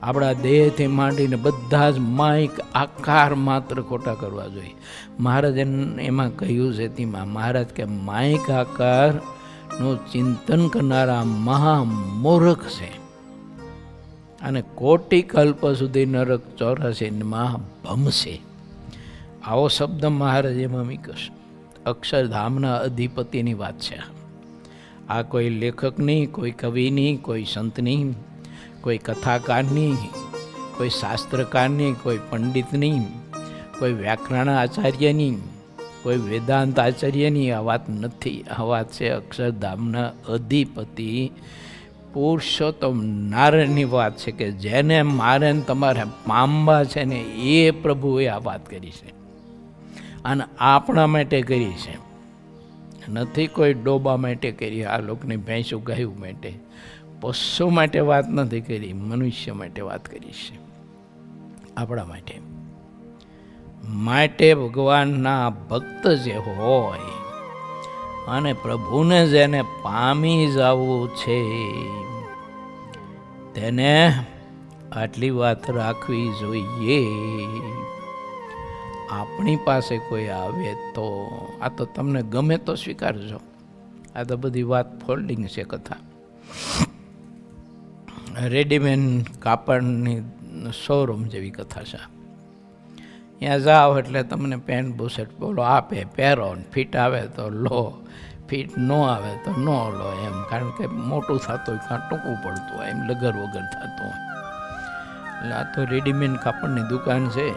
આપણા દેહથી માંડીને બધા જ માહિક આકાર માત્ર ખોટા કરવા જોઈએ. મહારાજે એમાં કહ્યું છે તેમાં મહારાજ કે માહિક આકારનું ચિંતન કરનારા મહામૂર્ખ છે અને કોટી કલ્પ સુધી નરક 84માં ભમશે. આવો શબ્દ મહારાજ એમાં મીકશ. અક્ષરધામના અધિપતિની વાત છે. આ કોઈ લેખકની, કોઈ કવિની, કોઈ સંતની, કોઈ કથાકારની, કોઈ શાસ્ત્રકારની, કોઈ પંડિતની, કોઈ વ્યાકરણ આચાર્યની, કોઈ વેદાંત આચાર્યની આ વાત નથી. આ વાત છે અક્ષરધામના અધિપતિ પુરુષોત્તમ નારાયણની વાત છે કે જેને મારે તમારે પામવા છે ને એ પ્રભુએ આ વાત કરી છે અને આપણા માટે કરી છે. નથી કોઈ ડોબા માટે કરી, આ લોકોની ભેંસું ગાયું માટે, પશુ માટે વાત નથી કરી, મનુષ્ય માટે વાત કરી છે, આપણા માટે. માટે ભગવાનના ભક્ત જે હોય અને પ્રભુને જેને પામી જવું છે તેને આટલી વાત રાખવી જોઈએ. આપણી પાસે કોઈ આવે તો આ તો તમને ગમે તો સ્વીકારજો, આ તો બધી વાત ફોલ્ડિંગ છે કથા. રેડીમેડ કાપડની શોરૂમ જેવી કથા છે. ત્યાં જાઓ એટલે તમને પેન્ટ બુશર્ટ બોલો આપે, પહેરો, ફિટ આવે તો લો, ફિટ ન આવે તો ન લો એમ. કારણ કે મોટું થતું હોય કાં ટૂંકું પડતું હોય એમ, લગર વગર થતું હોય. એટલે આ તો રેડીમેડ કાપડની દુકાન છે.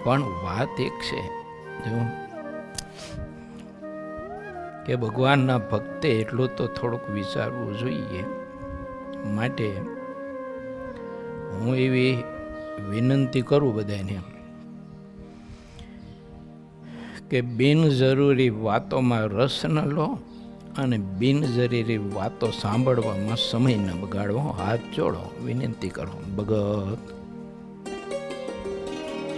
પણ વાત એક છે જો કે ભગવાનના ભક્તે એટલું તો થોડુંક વિચારવું જોઈએ. માટે હું એવી વિનંતી કરું બધાને કે બિનજરૂરી વાતોમાં રસ ન લો અને બિનજરૂરી વાતો સાંભળવામાં સમય ન બગાડવો. હાથ જોડો, વિનંતી કરો, ભગત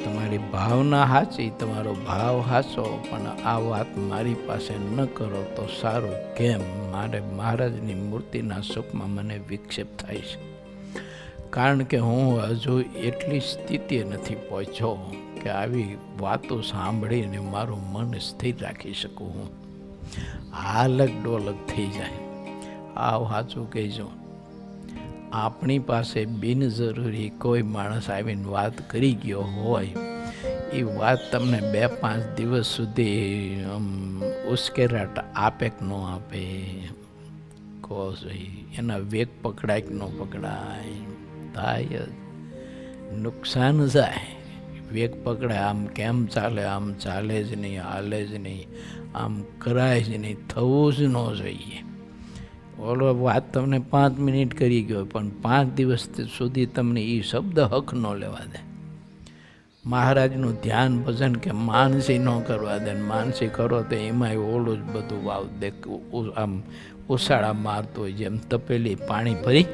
તમારી ભાવના સાચી, તમારો ભાવ સાચો, પણ આ વાત મારી પાસે ન કરો તો સારું. કેમ? મારે મહારાજની મૂર્તિના સુખમાં મને વિક્ષેપ થાય છે. કારણ કે હું હજુ એટલી સ્થિતિએ નથી પહોંચ્યો કે આવી વાતો સાંભળીને મારું મન સ્થિર રાખી શકું. હું હાલક ડોલક થઈ જાય. આવ સાચું કહેજો. આપણી પાસે બિનજરૂરી કોઈ માણસ આવીને વાત કરી ગયો હોય, એ વાત તમને 2-5 દિવસ સુધી ઉશ્કેરાટ આપે કે ન આપે કહો જોઈએ. એના વેગ પકડાય કે ન પકડાય, થાય નુકસાન જાય. વેગ પકડાય, આમ કેમ ચાલે, આમ ચાલે જ નહીં, હાલે જ નહીં, આમ કરાય જ નહીં, થવું જ ન જોઈએ. ઓલો વાત તમને 5 મિનિટ કરી ગયો, પણ 5 દિવસ સુધી તમને એ શબ્દ હક ન લેવા દે. મહારાજનું ધ્યાન ભજન કે માનસી ન કરવા દે. માનસી કરો તો એમાંય ઓલું જ બધું વાવ દે, આમ ઉછાળા મારતો હોય. જેમ તપેલી પાણી ભરી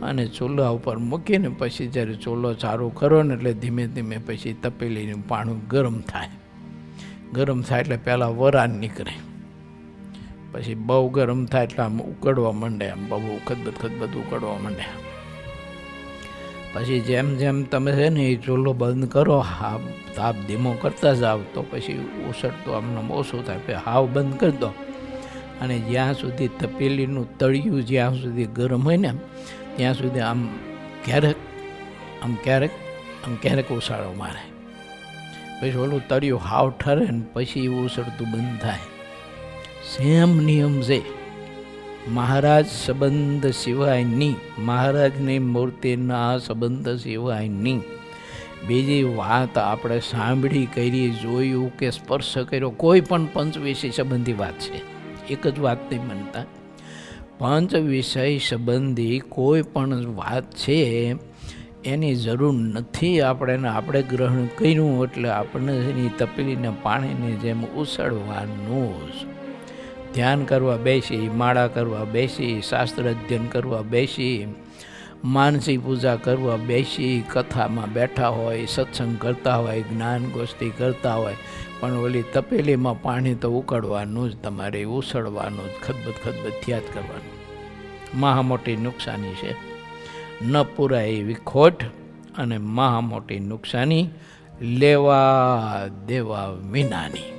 અને ચૂલા ઉપર મૂકીને પછી જ્યારે ચૂલો ચાલુ કરો ને એટલે ધીમે ધીમે પછી તપેલીનું પાણી ગરમ થાય. ગરમ થાય એટલે પહેલાં વરાળ નીકળે, પછી બહુ ગરમ થાય એટલે આમ ઉકળવા માંડે, આમ બહુ ખદબદ ઉકળવા માંડે. પછી જેમ જેમ તમે છે ને એ ચૂલો બંધ કરો, તાપ ધીમો કરતા જાવ તો પછી ઉસળતું આમને ઓછું થાય. હાવ બંધ કરી દો અને જ્યાં સુધી તપેલીનું તળિયું જ્યાં સુધી ગરમ હોય ને ત્યાં સુધી આમ ક્યારેક ઉછાળો મારે. પછી ઓલું તળિયું હાવ ઠરે ને પછી ઉસળતું બંધ થાય. સેમ નિયમ છે. મહારાજ સંબંધ સિવાયની, મહારાજની મૂર્તિના સંબંધ સિવાયની બીજી વાત આપણે સાંભળી, કરી, જોયું કે સ્પર્શ કર્યો, કોઈ પણ પંચવિષય સંબંધી વાત છે. એક જ વાત નહીં બનતા. પંચવિષય સંબંધી કોઈ પણ વાત છે એની જરૂર નથી આપણે ગ્રહણ કર્યું એટલે આપણે એની તપેલીને પાણીને જેમ ઉછળવાનું જ. ધ્યાન કરવા બેસી, માળા કરવા બેસી, શાસ્ત્ર અધ્યયન કરવા બેસી, માનસી પૂજા કરવા બેસી, કથામાં બેઠા હોય, સત્સંગ કરતા હોય, જ્ઞાન ગોષ્ઠી કરતા હોય, પણ ઓલી તપેલીમાં પાણી તો ઉકળવાનું જ, તમારે ઉછળવાનું જ, ખદબદ થયા જ કરવાનું. મહા મોટી નુકસાની છે. ન પૂરાય એવી ખોટ અને મહા મોટી નુકસાની લેવા દેવા વિનાની.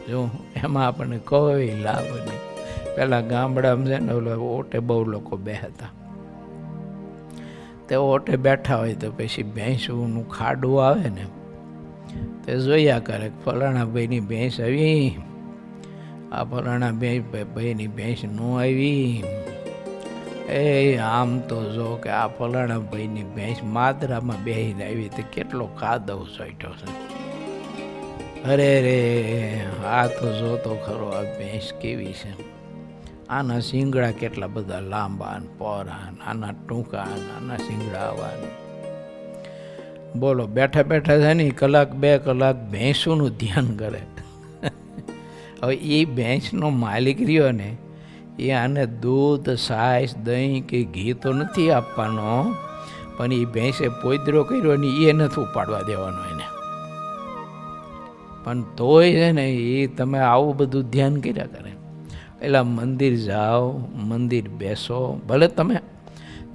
જો એમાં આપણને કોઈ લાભ નહીં. પહેલાં ગામડામાં છે ને ઓલા ઓટે બહુ લોકો બેહતા, તે ઓટે બેઠા હોય તો પછી ભેંસનું ખાડું આવે ને તે જોયા કરે, ફલાણા ભાઈની ભેંસ આવી, આ ફલાણા ભાઈની ભેંસ ન આવી. એ આમ તો જો કે આ ફલાણા ભાઈની ભેંસ માદરામાં બેહીને આવી તો કેટલો કાદવ સોટ્યો છે. અરે રે, આ તો જોતો ખરો આ ભેંસ કેવી છે. આના શિંગડા કેટલા બધા લાંબા ને પહોળા, આના ટૂંકા, આના શિંગડા આવા. બોલો બેઠા બેઠા છે ને 1-2 કલાક ભેંસોનું ધ્યાન કરે. હવે એ ભેંસનો માલિક રહ્યો ને એ આને દૂધ, છાશ, દહીં કે ઘી તો નથી આપવાનો, પણ એ ભેંસે પોદરો કર્યો ને એ નથી ઉપાડવા દેવાનો એને. પણ તોય છે ને એ તમે આવું બધું ધ્યાન કર્યા કરે. એટલે મંદિર જાઓ, મંદિર બેસો, ભલે તમે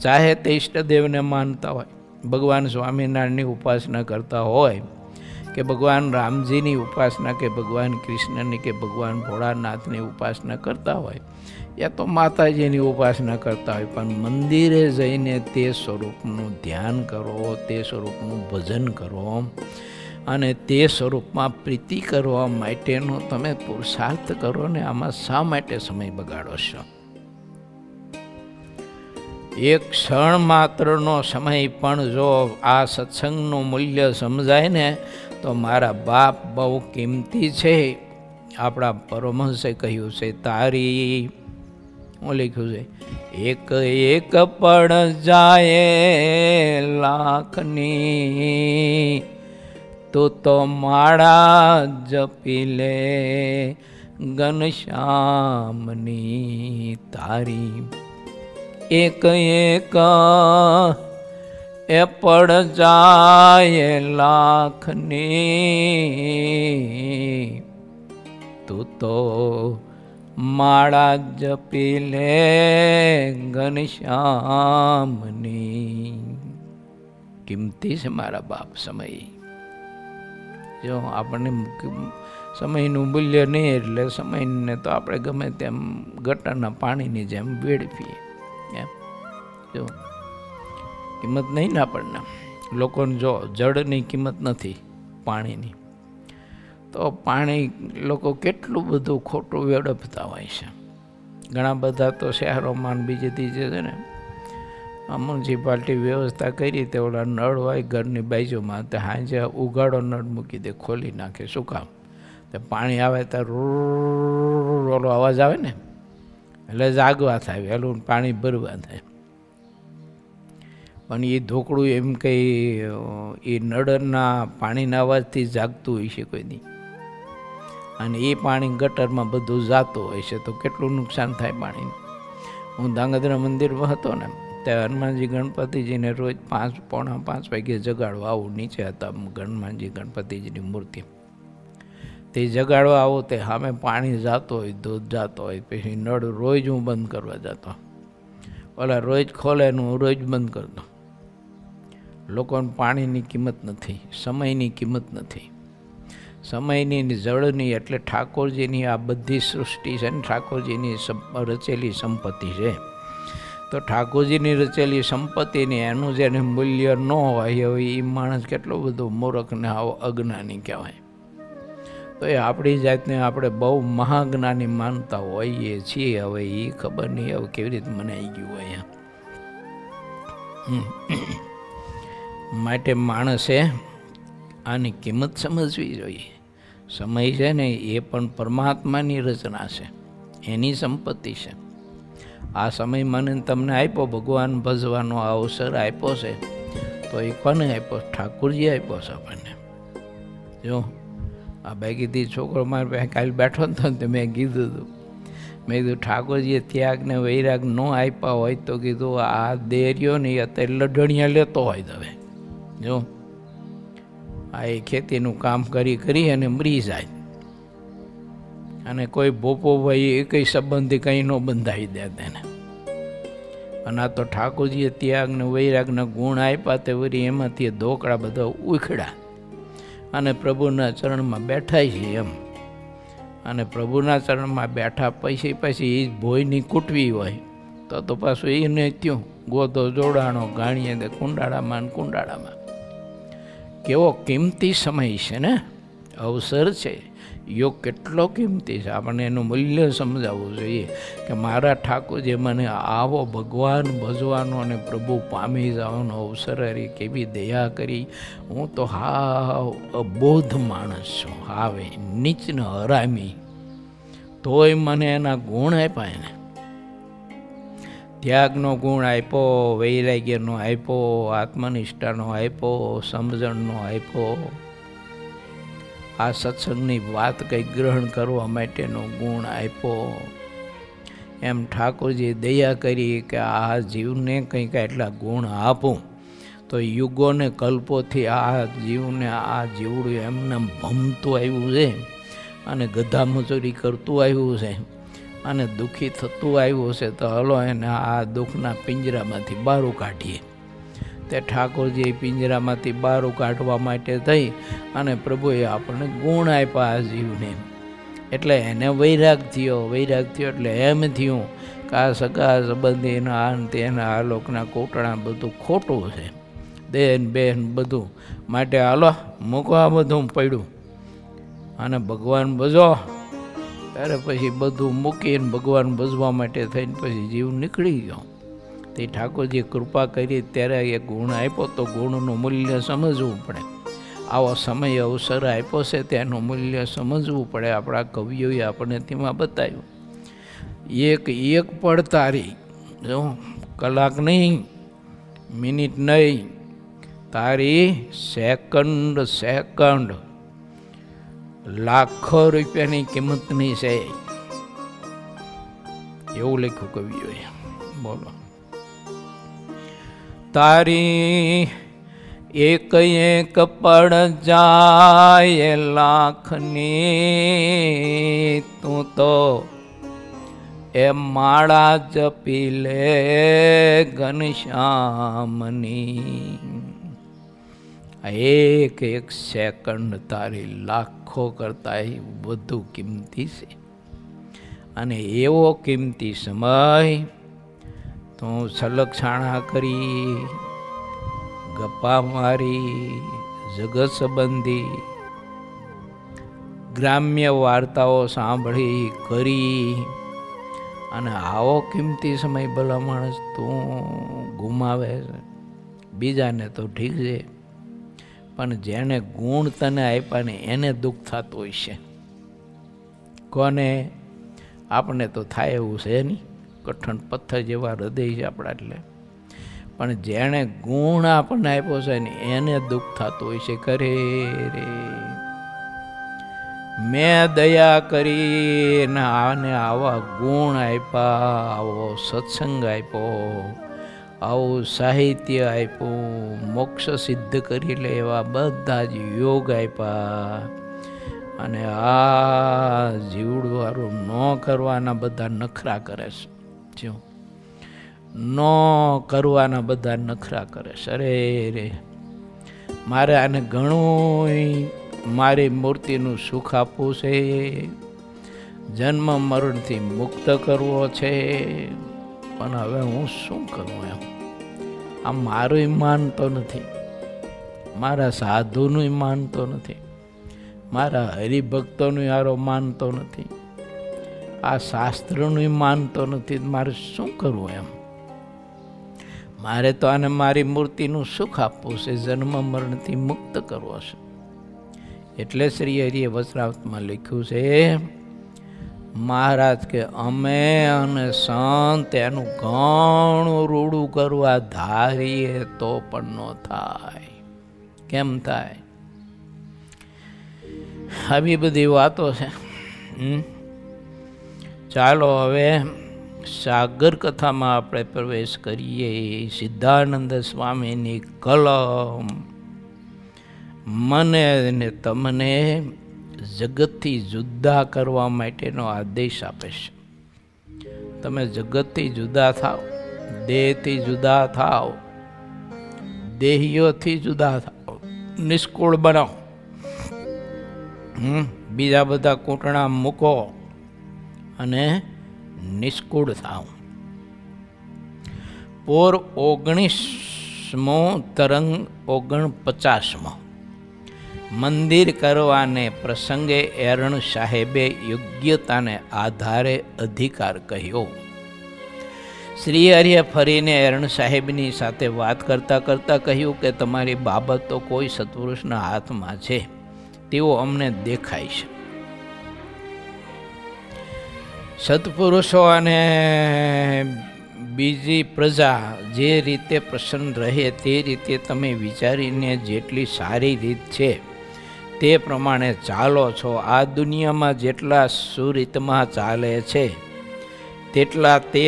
ચાહે તે ઈષ્ટદેવને માનતા હોય, ભગવાન સ્વામિનારાયણની ઉપાસના કરતા હોય કે ભગવાન રામજીની ઉપાસના કે ભગવાન કૃષ્ણની કે ભગવાન ભોળાનાથની ઉપાસના કરતા હોય યા તો માતાજીની ઉપાસના કરતા હોય, પણ મંદિરે જઈને તે સ્વરૂપનું ધ્યાન કરો, તે સ્વરૂપનું ભજન કરો અને તે સ્વરૂપમાં પ્રીતિ કરવા માટેનો તમે પુરુષાર્થ કરો ને આમાં શા માટે સમય બગાડો છો? એક ક્ષણ માત્રનો સમય પણ જો આ સત્સંગનું મૂલ્ય સમજાય ને તો મારા બાપ બહુ કિંમતી છે. આપણા પરમહંસે કહ્યું છે, તારી હું લખ્યું છે, એક એક પણ જાય લાખની, તું તો માળા જપી લે ઘનશ્યામની તારી. એક એક એ પડ જાય લાખની, તું તો માળા જપી લે ઘનશ્યામની. કિંમતી છે મારા બાપ સમય. જો આપણને સમયનું મૂલ્ય નહીં એટલે સમયને તો આપણે ગમે તેમ ગટરના પાણીની જેમ વેડફીએ. એમ જો કિંમત નહીં ને આપણને. લોકોને જો જળની કિંમત નથી, પાણીની, તો પાણી લોકો કેટલું બધું ખોટું વેડફતા હોય છે. ઘણા બધા તો શહેરોમાં બીજે ત્રીજે છે ને મ્યુનિસિપાલિટી વ્યવસ્થા કરી તે ઓલા નળ હોય ઘરની બાજુમાં, તે સાંજે ઉગાડો નળ મૂકી દે, ખોલી નાખે. શું કામ? તે પાણી આવે ત્યારે ઓલો અવાજ આવે ને એટલે જાગવા થાય, વહેલું પાણી ભરવા થાય. પણ એ ઢોકળું એમ કંઈ એ નળના પાણીના અવાજથી જાગતું હોય છે કોઈ દી, અને એ પાણી ગટરમાં બધું જાતું હોય છે તો કેટલું નુકસાન થાય પાણીનું. હું ધાંગધ્રા મંદિરમાં હતો ને ત્યાં હનુમાનજી ગણપતિજીને રોજ 4:45 વાગે જગાડવા આવું. નીચે હતા હનુમાનજી ગણપતિજીની મૂર્તિ, તે જગાડવા આવો તે સામે પાણી જાતો હોય, દૂધ જાતો હોય, પછી નળ રોજ હું બંધ કરવા જતો. ઓલા રોજ ખોલે ને હું રોજ બંધ કરતો. લોકોને પાણીની કિંમત નથી, સમયની કિંમત નથી. સમયની જળની એટલે ઠાકોરજીની આ બધી સૃષ્ટિ છે ને ઠાકોરજીની રચેલી સંપત્તિ છે. તો ઠાકોરજીની રચેલી સંપત્તિની એનું જેને મૂલ્ય ન હોય હવે એ માણસ કેટલો બધો મૂર્ખ ને આવો અજ્ઞાની કહેવાય. તો એ આપણી જાતને આપણે બહુ મહાજ્ઞાની માનતા હોઈએ છીએ. હવે એ ખબર નહીં હવે કેવી રીતે મને આવી ગયું હોય. માટે માણસે આની કિંમત સમજવી જોઈએ. સમય છે ને એ પણ પરમાત્માની રચના છે, એની સંપત્તિ છે. આ સમય મને તમને આપ્યો, ભગવાન ભજવાનો અવસર આપ્યો છે, તો એ કોને આપ્યો? ઠાકોરજી આપ્યો છે આપણને. જો આ બાકી છોકરો મારી પાસે કાલે બેઠો હતો ને મેં કીધું હતું, મેં કીધું ઠાકોરજીએ ત્યાગને વૈરાગ ન આપ્યા હોય તો કીધું આ દેર્યો ને અત્યારે લડણિયા લેતો હોય. હવે જો આ એ ખેતીનું કામ કરી અને મરી જાય, અને કોઈ ભોપો ભાઈ એ કંઈ સંબંધી કંઈ ન બંધાવી દે તેને. અને આ તો ઠાકોરજીએ ત્યાગને વૈરાગના ગુણ આપ્યા તે વળી એમાંથી ધોકડા બધા ઉખડ્યા અને પ્રભુના ચરણમાં બેઠા છે એમ. અને પ્રભુના ચરણમાં બેઠા પછી એ ભોયની કૂટવી હોય તો પાછું એને ત્યું ગોદો જોડાણો ગાણીએ દે કુંડાળામાં ને કુંડાળામાં. કેવો કિંમતી સમય છે ને, અવસર છે. યોગ કેટલો કિંમતી છે, આપણને એનું મૂલ્ય સમજાવવું જોઈએ કે મારા ઠાકોરજી મને આવો ભગવાન ભજવાનો અને પ્રભુ પામી જવાનો અવસર હરી કેવી દયા કરી. હું તો હાવ અબોધ માણસ છું, હાવે નીચને હરામી, તોય મને એના ગુણ આપ્યા. એને ત્યાગનો ગુણ આપ્યો, વૈરાગ્યનો આપ્યો, આત્મનિષ્ઠાનો આપ્યો, સમજણનો આપ્યો, આ સત્સંગની વાત કંઈક ગ્રહણ કરવા માટેનો ગુણ આપ્યો. એમ ઠાકોરજી દયા કરી કે આ જીવને કંઈક એટલા ગુણ આપું તો યુગોને કલ્પોથી આ જીવને આ જીવડું એમને ભમતું આવ્યું છે અને ગધા મજૂરી કરતું આવ્યું છે અને દુઃખી થતું આવ્યું છે, તો હલો એને આ દુઃખના પિંજરામાંથી બહાર કાઢીએ. તે ઠાકોરજી પિંજરામાંથી બહાર કાઢવા માટે થઈ અને પ્રભુએ આપણને ગુણ આપ્યા આ જીવને. એટલે એને વૈરાગ થયો એટલે એમ થયું કે આ સગા સંબંધીના આ તેના આ લોકના કોટણા બધું ખોટું છે, દેન બેન બધું, માટે હાલો મૂકો આ બધું પડ્યું અને ભગવાન ભજો. ત્યારે પછી બધું મૂકીને ભગવાન ભજવા માટે થઈને પછી જીવ નીકળી ગયો. તે ઠાકોરજી કૃપા કરી ત્યારે એ ગુણ આપ્યો તો ગુણનું મૂલ્ય સમજવું પડે. આવો સમય અવસર આપ્યો છે તેનું મૂલ્ય સમજવું પડે. આપણા કવિઓએ આપણને તેમાં બતાવ્યું. એક પડતારી, જો કલાક નહીં, મિનિટ નહીં, તારી સેકન્ડ લાખો રૂપિયાની કિંમતની છે, એવું લખ્યું કવિઓએ. બોલો, તારી એક પડ જાય લાખની, તું તો એ માળા જપી લે ઘનશ્યામની. એક સેકન્ડ તારી લાખો કરતાં વધુ કિંમતી છે. અને એવો કિંમતી સમય તું સલક્ષાણા કરી, ગપ્પા મારી, જગત સંબંધી ગ્રામ્ય વાર્તાઓ સાંભળી કરી, અને આવો કિંમતી સમય ભલા માણસ તું ગુમાવે છે. બીજાને તો ઠીક છે, પણ જેને ગુણ તને આપ્યા ને એને દુઃખ થતું હોય છે. કોને? આપણે તો થાય એવું છે નહીં, કઠણ પથ્થર જેવા હૃદય છે આપણા. એટલે પણ જેણે ગુણ આપણને આપ્યો છે ને એને દુઃખ થતું હોય છે. કરે રે મેં દયા કરીને આને આવા ગુણ આપ્યા, આવો સત્સંગ આપ્યો, આવું સાહિત્ય આપ્યું, મોક્ષ સિદ્ધ કરી લે એવા બધા જ યોગ આપ્યા. અને આ જીવડવાળું ન કરવાના બધા નખરા કરે છે. જો ન કરવાના બધા નખરા કરે છે. અરે રે મારે આને ઘણું મારી મૂર્તિનું સુખ આપવું છે, જન્મ મરણથી મુક્ત કરવો છે, પણ હવે હું શું કરું એમ. આ મારું માનતો નથી, મારા સાધુનું માનતો નથી, મારા હરિભક્તોનું યારો માનતો નથી, આ શાસ્ત્રનું માનતો નથી. મારે શું કરવું એમ. મારે તો આને મારી મૂર્તિનું સુખ આપવું છે, જન્મ મરણથી મુક્ત કરવો છે. એટલે શ્રી હરિએ વચનામૃતમાં લખ્યું છે, મહારાજ કે અમે અને સંત એનું ઘણું રૂડું કરવા ધારીએ તો પણ ન થાય. કેમ થાય? આવી બધી વાતો છે. ચાલો હવે સાગર કથામાં આપણે પ્રવેશ કરીએ. સિદ્ધાનંદ સ્વામીની કલમ મને ને તમને જગતથી જુદા કરવા માટેનો આદેશ આપે છે. તમે જગતથી જુદા થાવ, દેહથી જુદા થાવ, દેહીઓથી જુદા થાવ, નિષ્કુળ બનાવો, બીજા બધા કૂટણા મૂકો અને નિષ્કુળ થાવ. પોર 19મો તરંગ 49મો મંદિર કરવાને પ્રસંગે એરણ સાહેબે યોગ્યતાને આધારે અધિકાર કહ્યો. શ્રી હરિએ ફરીને એરણ સાહેબની સાથે વાત કરતાં કરતાં કહ્યું કે તમારી બાબત તો કોઈ સત્પુરુષના હાથમાં છે તેવો અમને દેખાય છે. સત્પુરુષો અને બીજી પ્રજા જે રીતે પ્રસન્ન રહે તે રીતે તમે વિચારીને જેટલી સારી રીત છે તે પ્રમાણે ચાલો છો. આ દુનિયામાં જેટલા સુરીતમાં ચાલે છે તેટલા તે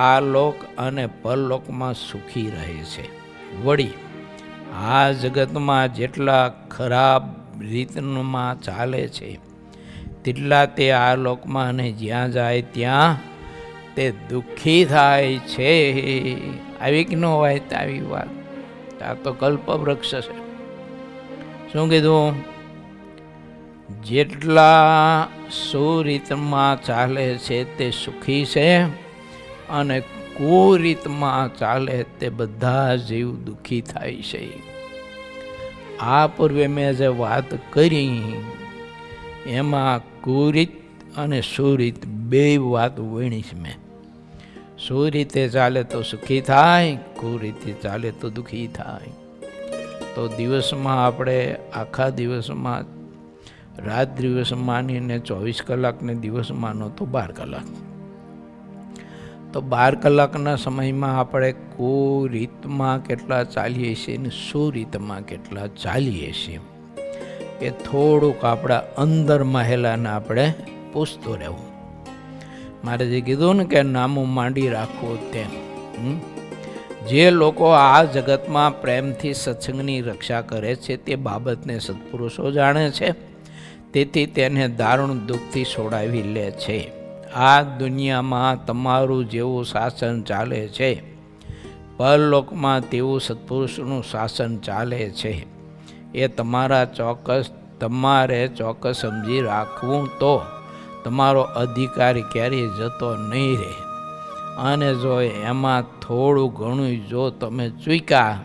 આ લોક અને પરલોકમાં સુખી રહે છે. વળી આ જગતમાં જેટલા ખરાબ રીતમાં ચાલે છે તેટલા તે આ લોકમાં અને જ્યાં જાય ત્યાં તે દુઃખી થાય છે. આવી કે ન હોય તો આવી વાત આ તો કલ્પવૃક્ષ છે. શું કીધું? જેટલા સુરીતમાં ચાલે છે તે સુખી છે, અને કુરીતમાં ચાલે તે બધા જીવ દુઃખી થાય છે. આ પૂર્વે મેં જે વાત કરી એમાં કુરીત અને સુરીત બે વાત વણી છે મેં. સુરીતે ચાલે તો સુખી થાય, કુરીતે ચાલે તો દુઃખી થાય. તો દિવસમાં આપણે આખા દિવસમાં રાત દિવસ માનીને 24 કલાકને દિવસ માનો તો 12 કલાક. તો 12 કલાકના સમયમાં આપણે કુરીતમાં કેટલા ચાલીએ છીએ ને સુરીતમાં કેટલા ચાલીએ છીએ એ થોડુંક આપણા અંદર મહેલાને આપણે પૂછતો રહેવું. મારે જે કીધું ને કે નામું માંડી રાખવું તેમ, જે લોકો આ જગતમાં પ્રેમથી સત્સંગની રક્ષા કરે છે તે બાબતને સત્પુરુષો જાણે છે, તેથી તેને દારૂણ દુઃખથી છોડાવી લે છે. આ દુનિયામાં તમારું જેવું શાસન ચાલે છે, પરલોકમાં તેવું સત્પુરુષનું શાસન ચાલે છે. એ તમારે ચોક્કસ સમજી રાખવું, તો તમારો અધિકાર ક્યારેય જતો નહીં રહે. અને જો એમાં થોડું ઘણું જો તમે ચૂક્યા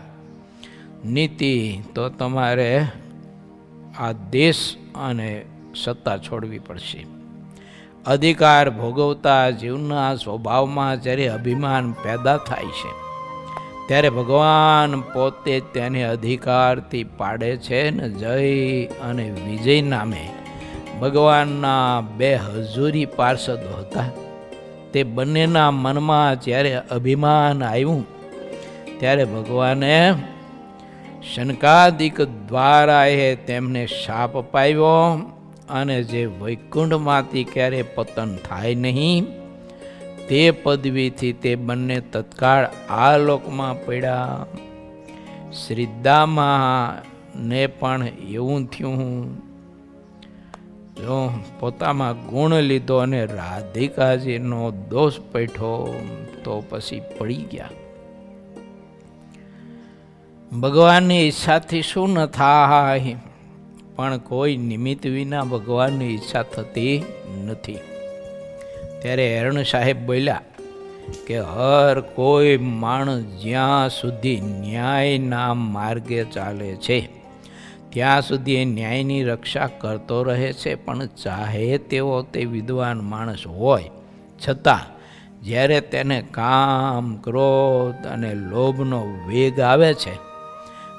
નીતિ, તો તમારે આ દેશ અને સત્તા છોડવી પડશે. અધિકાર ભોગવતા જીવના સ્વભાવમાં જ્યારે અભિમાન પેદા થાય છે, ત્યારે ભગવાન પોતે તેને અધિકારથી પાડે છે ને જય અને વિજય નામે ભગવાનના 2 હજુરી પાર્ષદો હતા. તે બંનેના મનમાં જ્યારે અભિમાન આવ્યું ત્યારે ભગવાને શનકાદિક દ્વારા તેમને શાપ પાવ્યો, અને જે વૈકુંઠમાંથી ક્યારે પતન થાય નહીં તે પદવીથી તે બંને તત્કાળ આ લોકમાં પડ્યા. શ્રીદામાં ને પણ એવું થયું. જો પોતામાં ગુણ લીધો અને રાધિકાજીનો દોષ પડ્યો તો પછી પડી ગયા. ભગવાનની ઈચ્છાથી શું ન થાય, પણ કોઈ નિમિત્ત વિના ભગવાનની ઈચ્છા થતી નથી. ત્યારે હેરણ સાહેબ બોલ્યા કે હર કોઈ માણસ જ્યાં સુધી ન્યાયના માર્ગે ચાલે છે ત્યાં સુધી એ ન્યાયની રક્ષા કરતો રહે છે. પણ ચાહે તેવો તે વિદ્વાન માણસ હોય છતાં જ્યારે તેને કામ, ક્રોધ અને લોભનો વેગ આવે છે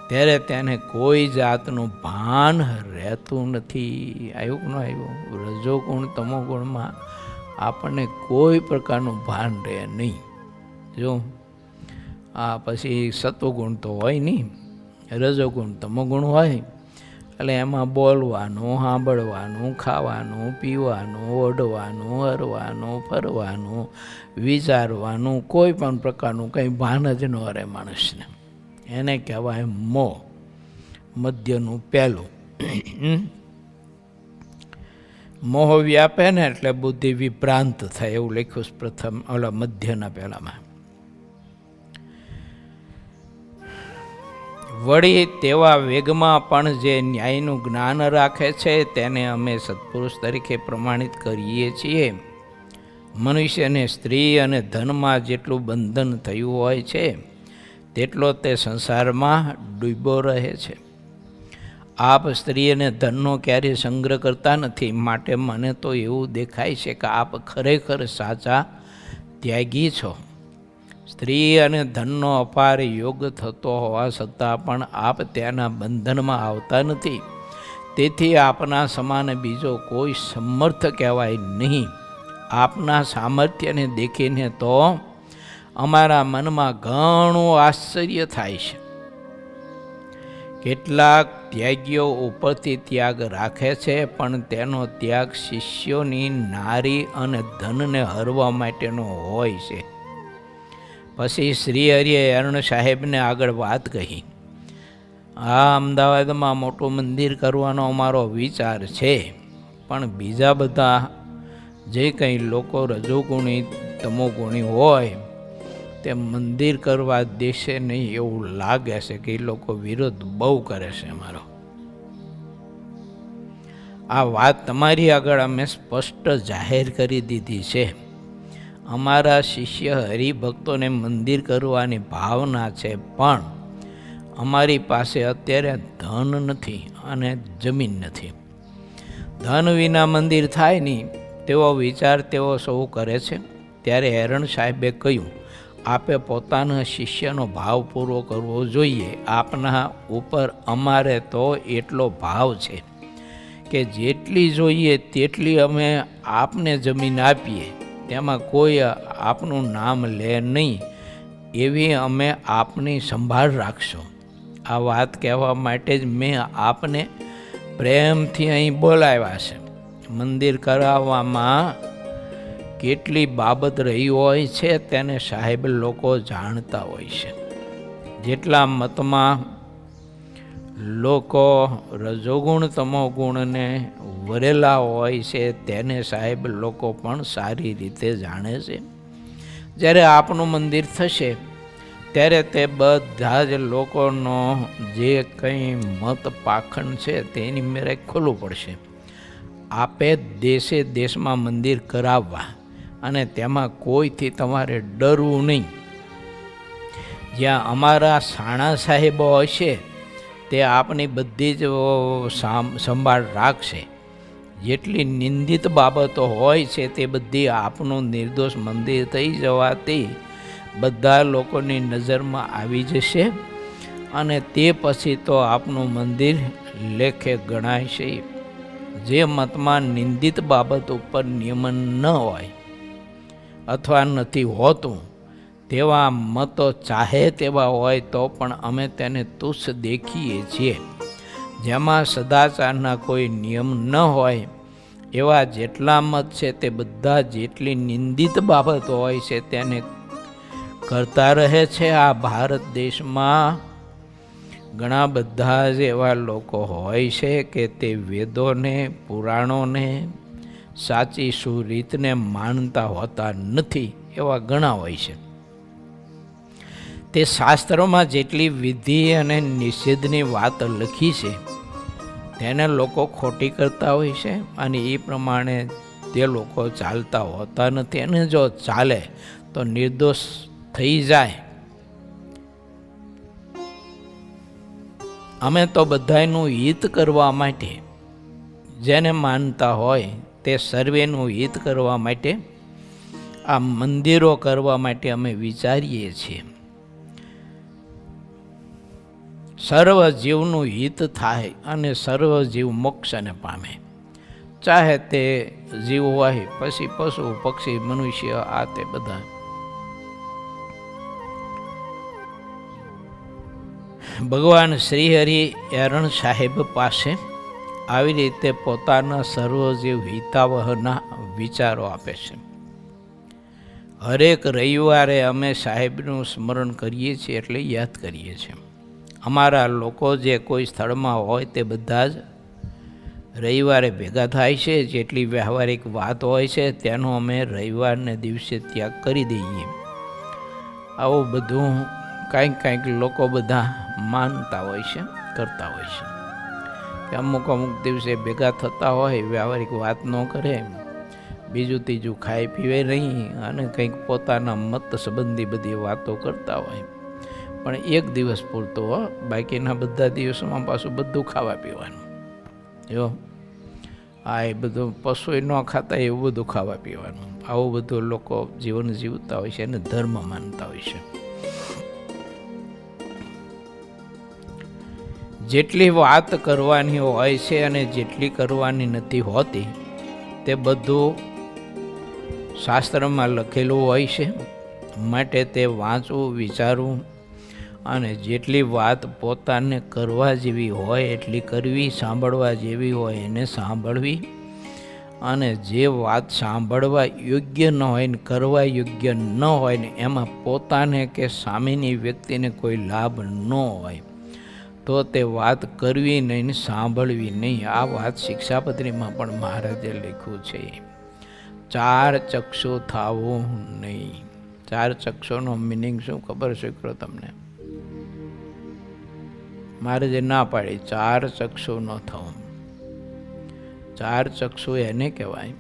ત્યારે તેને કોઈ જાતનું ભાન રહેતું નથી. આવ્યું કે ન આવ્યું? રજોગુણ તમોગુણમાં આપણને કોઈ પ્રકારનું ભાન રહે નહીં. જો આ પછી સત્વગુણ તો હોય નહીં, રજોગુણ તમોગુણ હોય એટલે એમાં બોલવાનું, સાંભળવાનું, ખાવાનું, પીવાનું, ઓઢવાનું, હરવાનું, ફરવાનું, વિચારવાનું, કોઈ પણ પ્રકારનું કંઈ ભાન જ ન રહે માણસને. એને કહેવાય મોહ. મધ્યનું પહેલું મોહ વ્યાપે ને એટલે બુદ્ધિ વિભ્રાંત થાય, એવું લખ્યું પ્રથમ ઓલા મધ્યના પહેલામાં. વળી તેવા વેગમાં પણ જે ન્યાયનું જ્ઞાન રાખે છે તેને અમે સત્પુરુષ તરીકે પ્રમાણિત કરીએ છીએ. મનુષ્યને સ્ત્રી અને ધનમાં જેટલું બંધન થયું હોય છે તેટલો તે સંસારમાં ડૂબ્યો રહે છે. આપ સ્ત્રી અને ધનનો ક્યારેય સંગ્રહ કરતા નથી, માટે મને તો એવું દેખાય છે કે આપ ખરેખર સાચા ત્યાગી છો. સ્ત્રી અને ધનનો અપાર યોગ થતો હોવા છતાં પણ આપ તેના બંધનમાં આવતા નથી. તેથી આપના સમાન બીજો કોઈ સમર્થ કહેવાય નહીં. આપના સામર્થ્યને દેખીને તો અમારા મનમાં ઘણું આશ્ચર્ય થાય છે. કેટલાક ત્યાગીઓ ઉપરથી ત્યાગ રાખે છે, પણ તેનો ત્યાગ શિષ્યોની નારી અને ધનને હરવા માટેનો હોય છે. પછી શ્રી હરિએ હેરણ સાહેબને આગળ વાત કહી, આ અમદાવાદમાં મોટું મંદિર કરવાનો અમારો વિચાર છે, પણ બીજા બધા જે કંઈ લોકો રજોગુણી તમોગુણી હોય તે મંદિર કરવા દેશે નહીં એવું લાગે છે કે એ લોકો વિરોધ બહુ કરે છે અમારો. આ વાત તમારી આગળ અમે સ્પષ્ટ જાહેર કરી દીધી છે. અમારા શિષ્ય હરિભક્તોને મંદિર કરવાની ભાવના છે, પણ અમારી પાસે અત્યારે ધન નથી અને જમીન નથી. ધન વિના મંદિર થાય નહીં તેવો વિચાર તેઓ સૌ કરે છે. ત્યારે હેરણ સાહેબે કહ્યું, આપે પોતાના શિષ્યનો ભાવ પૂરો કરવો જોઈએ. આપના ઉપર અમારે તો એટલો ભાવ છે કે જેટલી જોઈએ તેટલી અમે આપને જમીન આપીએ, તેમાં કોઈ આપનું નામ લે નહીં, એવી અમે આપની સંભાળ રાખશું. આ વાત કહેવા માટે જ મેં આપને પ્રેમથી અહીં બોલાવ્યા છે. મંદિર કરાવવામાં કેટલી બાબત રહી હોય છે તેને સાહેબ લોકો જાણતા હોય છે. જેટલા મતમાં લોકો રજોગુણ તમોગુણને વરેલા હોય છે તેને સાહેબ લોકો પણ સારી રીતે જાણે છે. જ્યારે આપનું મંદિર થશે ત્યારે તે બધા જ લોકોનો જે કંઈ મત પાખંડ છે તેની મેરે ખોલવું પડશે. આપે દેશે દેશમાં મંદિર કરાવવા અને તેમાં કોઈથી તમારે ડરવું નહીં. જ્યાં અમારા સાણા સાહેબો હશે તે આપની બધી જ સંભાળ રાખશે. જેટલી નિંદિત બાબતો હોય છે તે બધી આપનું નિર્દોષ મંદિર થઈ જવાથી બધા લોકોની નજરમાં આવી જશે અને તે પછી તો આપનું મંદિર લેખે ગણાય છે. જે મતમાં નિંદિત બાબત ઉપર નિયમન ન હોય અથવા નથી હોતું તેવા મતો ચાહે તેવા હોય તો પણ અમે તેને તુચ્છ દેખીએ છીએ. જેમાં સદાચારના કોઈ નિયમ ન હોય એવા જેટલા મત છે તે બધા જેટલી નિંદિત બાબતો હોય છે તેને કરતા રહે છે. આ ભારત દેશમાં ઘણા બધા જ એવા લોકો હોય છે કે તે વેદોને પુરાણોને સાચી સુરીતને માનતા હોતા નથી. એવા ઘણા હોય છે. તે શાસ્ત્રોમાં જેટલી વિધિ અને નિષેધની વાત લખી છે તેને લોકો ખોટી કરતા હોય છે અને એ પ્રમાણે તે લોકો ચાલતા હોતા નથી. અને જો ચાલે તો નિર્દોષ થઈ જાય. અમે તો બધાનું હિત કરવા માટે જેને માનતા હોય તે સર્વેનું હિત કરવા માટે આ મંદિરો કરવા માટે અમે વિચારીએ છીએ. સર્વ જીવનું હિત થાય અને સર્વ જીવ મોક્ષને પામે. ચાહે તે જીવ હોય, પછી પશુ પક્ષી મનુષ્ય, આ તે બધા. ભગવાન શ્રી હરિ હેરણ સાહેબ પાસે આવી રીતે પોતાના સર્વજીવ હિતાવહના વિચારો આપે છે. હરેક રવિવારે અમે સાહેબનું સ્મરણ કરીએ છીએ, એટલે યાદ કરીએ છીએ. અમારા લોકો જે કોઈ સ્થળમાં હોય તે બધા જ રવિવારે ભેગા થાય છે. જેટલી વ્યવહારિક વાત હોય છે તેનો અમે રવિવારને દિવસે ત્યાગ કરી દઈએ. આવું બધું કાંઈક લોકો બધા માનતા હોય છે, કરતા હોય છે કે અમુક દિવસે ભેગા થતા હોય, વ્યવહારિક વાત ન કરે, બીજું ત્રીજું ખાઈ પીવે નહીં અને કંઈક પોતાના મત સંબંધી બધી વાતો કરતા હોય. પણ એક દિવસ પૂરતો, બાકીના બધા દિવસોમાં પાછું બધું ખાવા પીવાનું. જો આ એ બધું પશુએ ન ખાતા એવું બધું ખાવા પીવાનું. આવું બધું લોકો જીવન જીવતા હોય છે અને ધર્મ માનતા હોય છે. જેટલી વાત કરવાની હોય છે અને જેટલી કરવાની નથી હોતી તે બધું શાસ્ત્રમાં લખેલું હોય છે. માટે તે વાંચવું, વિચારવું અને જેટલી વાત પોતાને કરવા જેવી હોય એટલી કરવી, સાંભળવા જેવી હોય એને સાંભળવી અને જે વાત સાંભળવા યોગ્ય ન હોય ને કરવા યોગ્ય ન હોય ને એમાં પોતાને કે સામેની વ્યક્તિને કોઈ લાભ ન હોય તો તે વાત કરવી નહીં, સાંભળવી નહીં. આ વાત શિક્ષાપત્રીમાં પણ મહારાજે લખ્યું છે. ચાર ચક્ષુ થાવું નહીં. ચાર ચક્ષુનો મિનિંગ શું ખબર છે કરો તમને? મારે જે ના પાડી ચાર ચક્ષુ ન થવું. ચાર ચક્ષુ એને કહેવાય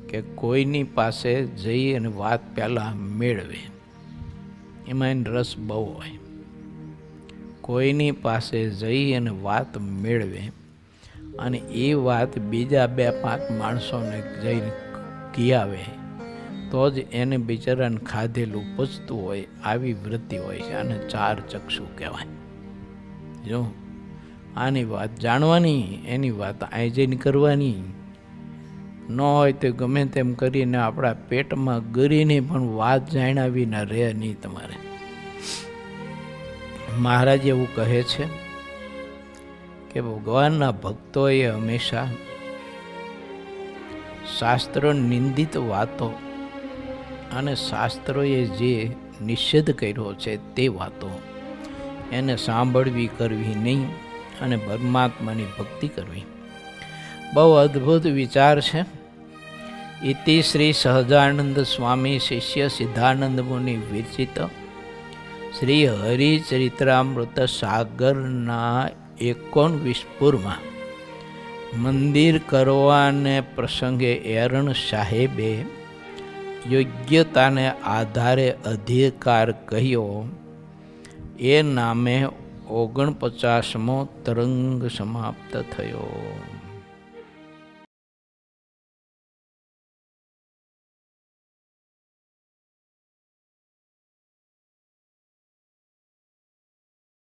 કે કોઈની પાસે જઈ અને વાત પહેલાં મેળવે, એમાં એને રસ બહુ હોય. કોઈની પાસે જઈ અને વાત મેળવે અને એ વાત બીજા 2-5 માણસોને જઈને કહેવે તો જ એને બિચારાને ખાધેલું પચતું હોય. આવી વૃત્તિ હોય છે, આને ચાર ચક્ષુ કહેવાય. જો આની વાત જાણવાની, એની વાત અહીં જઈને કરવાની ન હોય તો ગમે તેમ કરીને આપણા પેટમાં ગરીને પણ વાત જાણ્યા વિના રહે નહીં તમારે. મહારાજ એવું કહે છે કે ભગવાનના ભક્તોએ હંમેશા શાસ્ત્ર નિંદિત વાતો અને શાસ્ત્રોએ જે નિષેધ કર્યો છે તે વાતો એને સાંભળવી, કરવી નહીં અને પરમાત્માની ભક્તિ કરવી. બહુ અદ્ભુત વિચાર છે. ઇતિ શ્રી સહજાનંદ સ્વામી શિષ્ય સિદ્ધાનંદ મુનિ વિરચિત શ્રી હરિચરિત્રામૃત સાગરના 19 પૂરમાં મંદિર કરવાને પ્રસંગે એરણ સાહેબે યોગ્યતાને આધારે અધિકાર કહ્યો એ નામે 49મો તરંગ સમાપ્ત થયો.